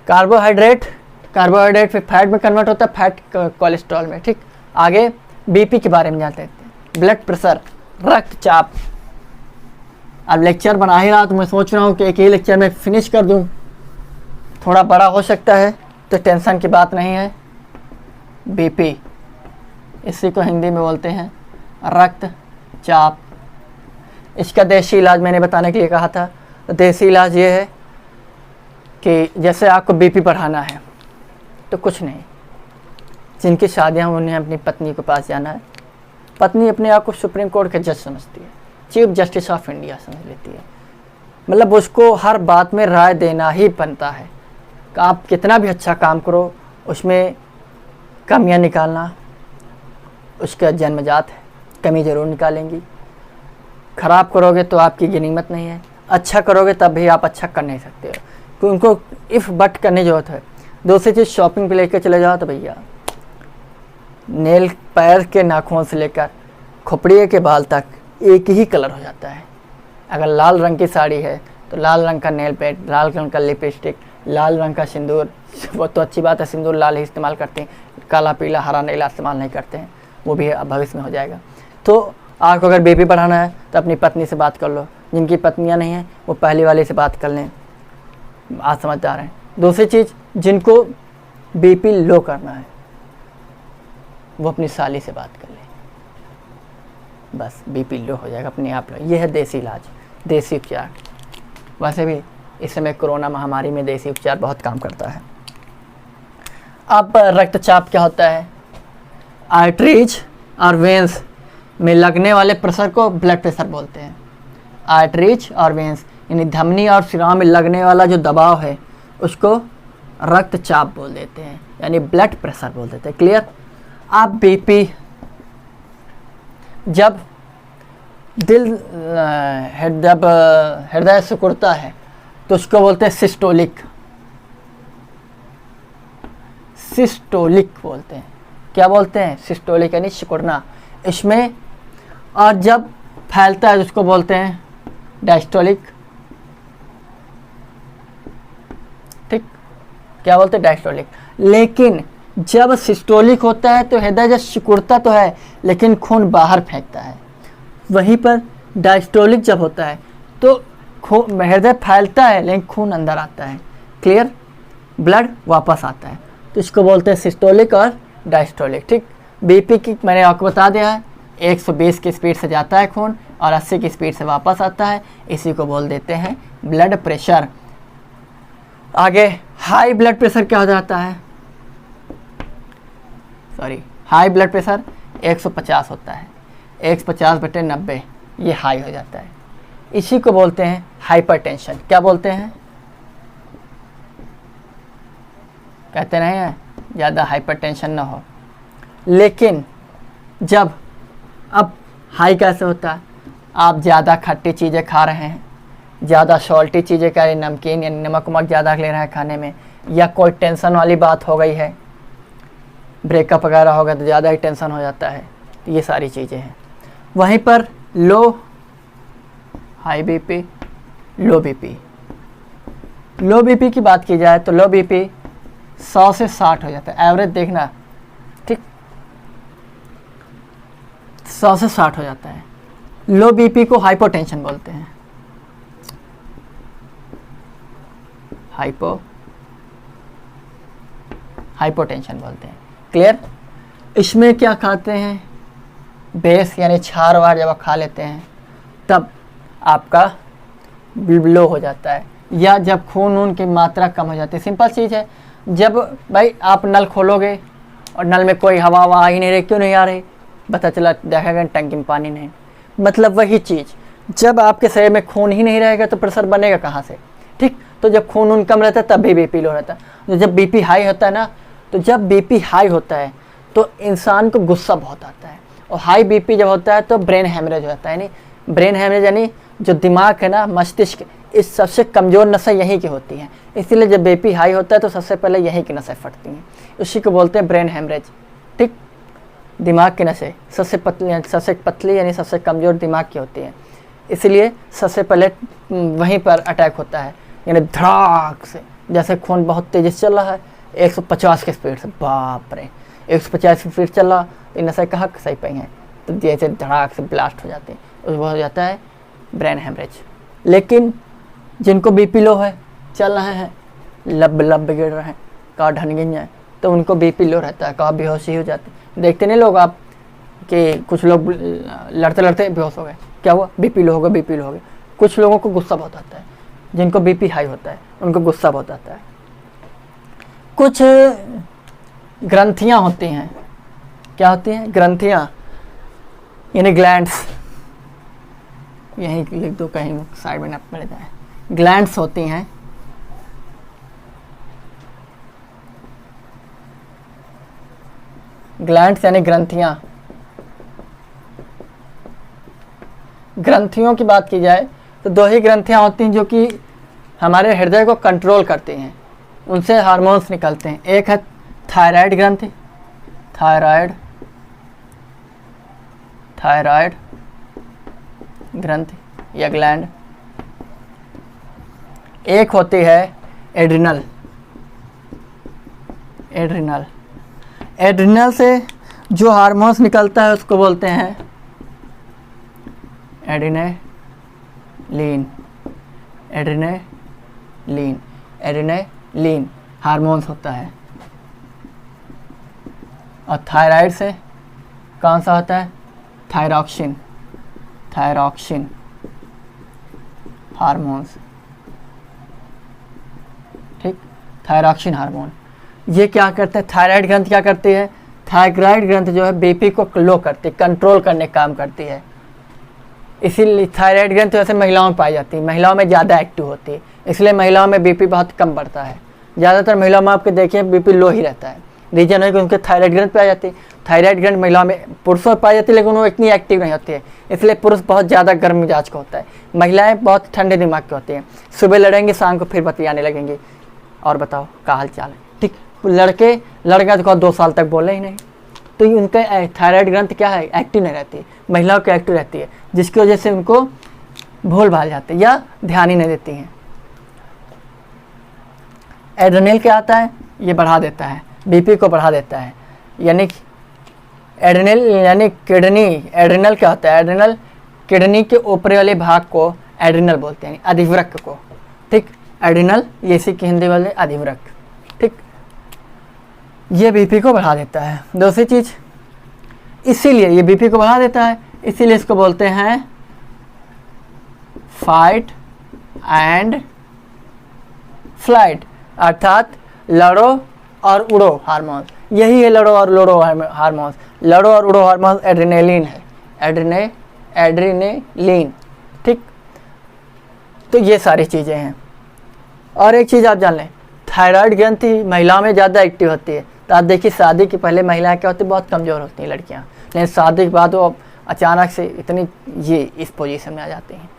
कार्बोहाइड्रेट फिर फैट में कन्वर्ट होता है, फैट कोलेस्ट्रॉल में। ठीक। आगे बीपी के बारे में जानते हैं, ब्लड प्रेशर, रक्तचाप। अब लेक्चर बना ही रहा तो मैं सोच रहा हूँ कि एक ही लेक्चर में फिनिश कर दूँ, थोड़ा बड़ा हो सकता है तो टेंशन की बात नहीं है। बीपी, इसी को हिंदी में बोलते हैं रक्तचाप। इसका देसी इलाज मैंने बताने के लिए कहा था, तो देसी इलाज ये है कि जैसे आपको बीपी बढ़ाना है तो कुछ नहीं, जिनकी शादियाँ उन्हें अपनी पत्नी के पास जाना है। पत्नी अपने आप को सुप्रीम कोर्ट का जज समझती है, चीफ जस्टिस ऑफ इंडिया समझ लेती है, मतलब उसको हर बात में राय देना ही बनता है। आप कितना भी अच्छा काम करो उसमें कमियां निकालना उसका जन्मजात है, कमी ज़रूर निकालेंगी। ख़राब करोगे तो आपकी गिनीमत नहीं है, अच्छा करोगे तब भी आप अच्छा कर नहीं सकते हो, तो उनको इफ़ बट करने की जरूरत है। दूसरी चीज़, शॉपिंग पे लेकर चले जाओ तो भैया नेल, पैर के नाखून से लेकर खोपड़िए के बाल तक एक ही कलर हो जाता है। अगर लाल रंग की साड़ी है तो लाल रंग का नेल पेंट, लाल रंग का लिपस्टिक, लाल रंग का सिंदूर, वो तो अच्छी बात है, सिंदूर लाल ही इस्तेमाल करते हैं, काला पीला हरा नीला इस्तेमाल नहीं करते हैं, वो भी भविष्य में हो जाएगा। तो आपको अगर बीपी बढ़ाना है तो अपनी पत्नी से बात कर लो, जिनकी पत्नियां नहीं हैं वो पहली वाली से बात कर लें, आज समझदार हैं। दूसरी चीज़, जिनको बीपी लो करना है, वो अपनी साली से बात कर ले, बस बीपी लो हो जाएगा अपने आप। ये है देसी इलाज, देसी उपचार। वैसे भी इस समय कोरोना महामारी में देसी उपचार बहुत काम करता है। अब रक्तचाप क्या होता है? आर्टरीज और वेंस में लगने वाले प्रेशर को ब्लड प्रेशर बोलते हैं। आर्टरीज और वेंस यानी धमनी और शिराओं में लगने वाला जो दबाव है उसको रक्तचाप बोल देते हैं, यानी ब्लड प्रेशर बोल देते हैं। क्लियर? आप बीपी जब जब हृदय सिकुड़ता है तो उसको बोलते हैं सिस्टोलिक, सिस्टोलिक बोलते हैं। क्या बोलते हैं? सिस्टोलिक यानी सिकुड़ना इसमें। और जब फैलता है उसको बोलते हैं डायस्टोलिक। ठीक, क्या बोलते हैं? डायस्टोलिक। लेकिन जब सिस्टोलिक होता है तो हृदय जब सिकुड़ता तो है लेकिन खून बाहर फेंकता है। वहीं पर डायस्टोलिक जब होता है तो हृदय फैलता है लेकिन खून अंदर आता है। क्लियर? ब्लड वापस आता है, तो इसको बोलते हैं सिस्टोलिक और डायस्टोलिक। ठीक, बीपी की मैंने आपको बता दिया है, 120 की स्पीड से जाता है खून और 80 की स्पीड से वापस आता है, इसी को बोल देते हैं ब्लड प्रेशर। आगे हाई ब्लड प्रेशर क्या हो जाता है? सॉरी, हाई ब्लड प्रेशर 150 होता है, 150/90 ये हाई हो जाता है, इसी को बोलते हैं हाइपरटेंशन। क्या बोलते हैं? कहते नहीं हैं ज़्यादा हाइपरटेंशन ना हो। लेकिन जब अब हाई कैसे होता है? आप ज़्यादा खट्टी चीज़ें खा रहे हैं, ज़्यादा सॉल्टी चीज़ें खा रहे हैं, नमकीन या नमक वमक ज़्यादा ले रहे हैं खाने में, या कोई टेंशन वाली बात हो गई है, ब्रेकअप वगैरह हो गया तो ज़्यादा ही टेंशन हो जाता है, तो ये सारी चीज़ें हैं। वहीं पर low high BP, low BP. Low BP की बात की जाए तो लो बीपी 100 से 60 हो जाता है, एवरेज देखना। ठीक, 100 से 60 हो जाता है। लो बीपी को हाइपोटेंशन बोलते हैं, हाइपोटेंशन बोलते हैं। क्लियर? इसमें क्या खाते हैं? बेस यानी छार वार जब आप खा लेते हैं तब आपका लो हो जाता है, या जब खून की मात्रा कम हो जाती है। सिंपल चीज़ है, जब भाई आप नल खोलोगे और नल में कोई हवा आ ही नहीं रही, क्यों नहीं आ रही? पता चला देखेगा टंकी में पानी नहीं। मतलब वही चीज़, जब आपके शरीर में खून ही नहीं रहेगा तो प्रेशर बनेगा कहाँ से? ठीक, तो जब खून कम रहता है तब भी बीपी लो रहता है। तो जब बीपी हाई होता है ना, तो जब बीपी हाई होता है तो इंसान को गुस्सा बहुत आता है, और हाई बीपी जब होता है तो ब्रेन हैमरेज हो जाता है। यानी ब्रेन हैमरेज यानी जो दिमाग है ना, मस्तिष्क, इस सबसे कमज़ोर नसें यहीं की होती हैं, इसीलिए जब बीपी हाई होता है तो सबसे पहले यहीं की नसें फटती हैं, उसी को बोलते हैं ब्रेन हैमरेज। ठीक, दिमाग की नसें सबसे पतली यानी सबसे कमज़ोर दिमाग की होती हैं, इसलिए सबसे पहले वहीं पर अटैक होता है, यानी धड़ाक से। जैसे खून बहुत तेज़ी से चल रहा है 150 की स्पीड से, बाप रे 150 की स्पीड चल रहा, तो नसें कहाँ सही पाई हैं, तो जैसे धड़ाक से ब्लास्ट हो जाती है, उसको हो जाता है ब्रेन हैमरेज। लेकिन जिनको बीपी लो है, चल रहे हैं, लब गिर रहे हैं, कहाँ ढन गिन जाए, तो उनको बीपी लो रहता है, कहाँ बेहोशी हो जाती है। देखते नहीं लोग आप कि कुछ लोग लड़ते लड़ते बेहोश हो गए, क्या हुआ? बीपी लो हो गया, बीपी लो हो गया। कुछ लोगों को गुस्सा बहुत आता है, जिनको बीपी हाई होता है उनको गुस्सा बहुत आता है। कुछ ग्रंथियाँ होती हैं, क्या होती हैं? ग्रंथियाँ यानी ग्लैंड्स, यहीं लिख दो कहीं साइड में ना पड़ जाए। ग्लैंड्स होती हैं, ग्लैंड्स यानी ग्रंथियाँ। ग्रंथियों की बात की जाए तो दो ही ग्रंथियाँ होती हैं जो कि हमारे हृदय को कंट्रोल करती हैं, उनसे हार्मोन्स निकलते हैं। एक है थायराइड ग्रंथि, थायराइड ग्रंथि या ग्लैंड। एक होती है एड्रिनल, एड्रिनल से जो हार्मोन्स निकलता है उसको बोलते हैं एड्रेनालिन हार्मोन्स होता है। और थायराइड से कौन सा होता है, थायरॉक्सिन, थायरॉक्सिन हार्मोन्स, ठीक, थायरॉक्सिन हार्मोन। ये क्या करते हैं, थायराइड ग्रंथ क्या करती है, थायराइड ग्रंथ जो है बीपी को लो करती है, कंट्रोल करने का काम करती है। इसीलिए थायराइड ग्रंथ वैसे महिलाओं में पाई जाती है, महिलाओं में ज़्यादा एक्टिव होती है, इसलिए महिलाओं में बीपी बहुत कम बढ़ता है। ज़्यादातर महिलाओं में आपके देखिए बीपी लो ही रहता है, रीजन है कि उनके थायराइड ग्रंथ पाई जाती है। थायराइड ग्रंथ महिलाओं में, पुरुषों में पाई जाती है लेकिन वो इतनी एक्टिव नहीं होती है, इसलिए पुरुष बहुत ज़्यादा गर्म मिजाज का होता है, महिलाएं बहुत ठंडे दिमाग की होती हैं, सुबह लड़ेंगे शाम को फिर बतियाने लगेंगे और बताओ क्या हाल चाल है, ठीक। लड़के तो 2 साल तक बोले ही नहीं, तो उनका थायराइड ग्रंथ क्या है, एक्टिव नहीं रहती है, महिलाओं की एक्टिव रहती है, जिसकी वजह से उनको भूल भाल जाते हैं या ध्यान ही नहीं देती हैं। एड्रेनल क्या आता है, ये बढ़ा देता है, बीपी को बढ़ा देता है, यानी एड्रेनल यानी किडनी। एड्रेनल क्या होता है, एड्रेनल किडनी के ऊपरी वाले भाग को एड्रेनल बोलते हैं, अधिवृक्क को, ठीक। एड्रेनल ये इसी की हिंदी वाले अधिवृक्क, ठीक। ये बीपी को बढ़ा देता है। दूसरी चीज़, इसीलिए ये बीपी को बढ़ा देता है, इसीलिए इसको बोलते हैं फाइट एंड फ्लाइट, अर्थात लड़ो और उड़ो हार्मोन्स। यही है लड़ो और उड़ो हार्मोन्स। लड़ो और उड़ो हार्मोन्स एड्रेनलिन है, एड्रेनलिन, ठीक। तो ये सारी चीज़ें हैं। और एक चीज़ आप जान लें, थायराइड ग्रंथि महिलाओं में ज़्यादा एक्टिव होती है। तो आप देखिए शादी के पहले महिलाएं क्या होती है, बहुत कमज़ोर होती हैं लड़कियां, लेकिन शादी के बाद वो अचानक से इतनी ये इस पोजीशन में आ जाती हैं,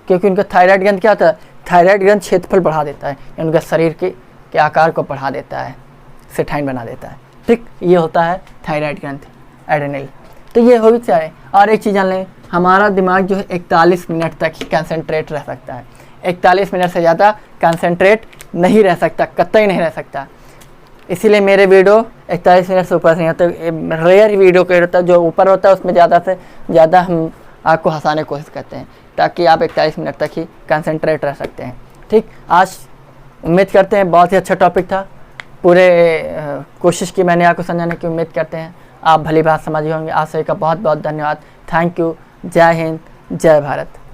क्योंकि उनका थायराइड ग्रंथ क्या होता है, थायराइड ग्रंथ क्षेत्रफल बढ़ा देता है, उनका शरीर के आकार को बढ़ा देता है, सेठाइन बना देता है, ठीक। ये होता है थायराइड ग्रंथ, एड्रेनल। तो ये हो भी चाहिए। और एक चीज़ जान लें, हमारा दिमाग जो है 41 मिनट तक ही कंसंट्रेट रह सकता है, 41 मिनट से ज़्यादा कंसंट्रेट नहीं रह सकता, कतई नहीं रह सकता। इसीलिए मेरे वीडियो 41 मिनट से ऊपर नहीं होता, रेयर वीडियो के होता है, जो ऊपर होता है उसमें ज़्यादा से ज़्यादा हम आपको हंसाने की कोशिश करते हैं, ताकि आप 41 मिनट तक ही कंसंट्रेट रह सकते हैं, ठीक। आज उम्मीद करते हैं बहुत ही अच्छा टॉपिक था, पूरे कोशिश की मैंने आपको समझाने की, उम्मीद करते हैं आप भली बात समझ होंगे। आप सभी का बहुत बहुत धन्यवाद। Thank you. जय हिंद, जय भारत।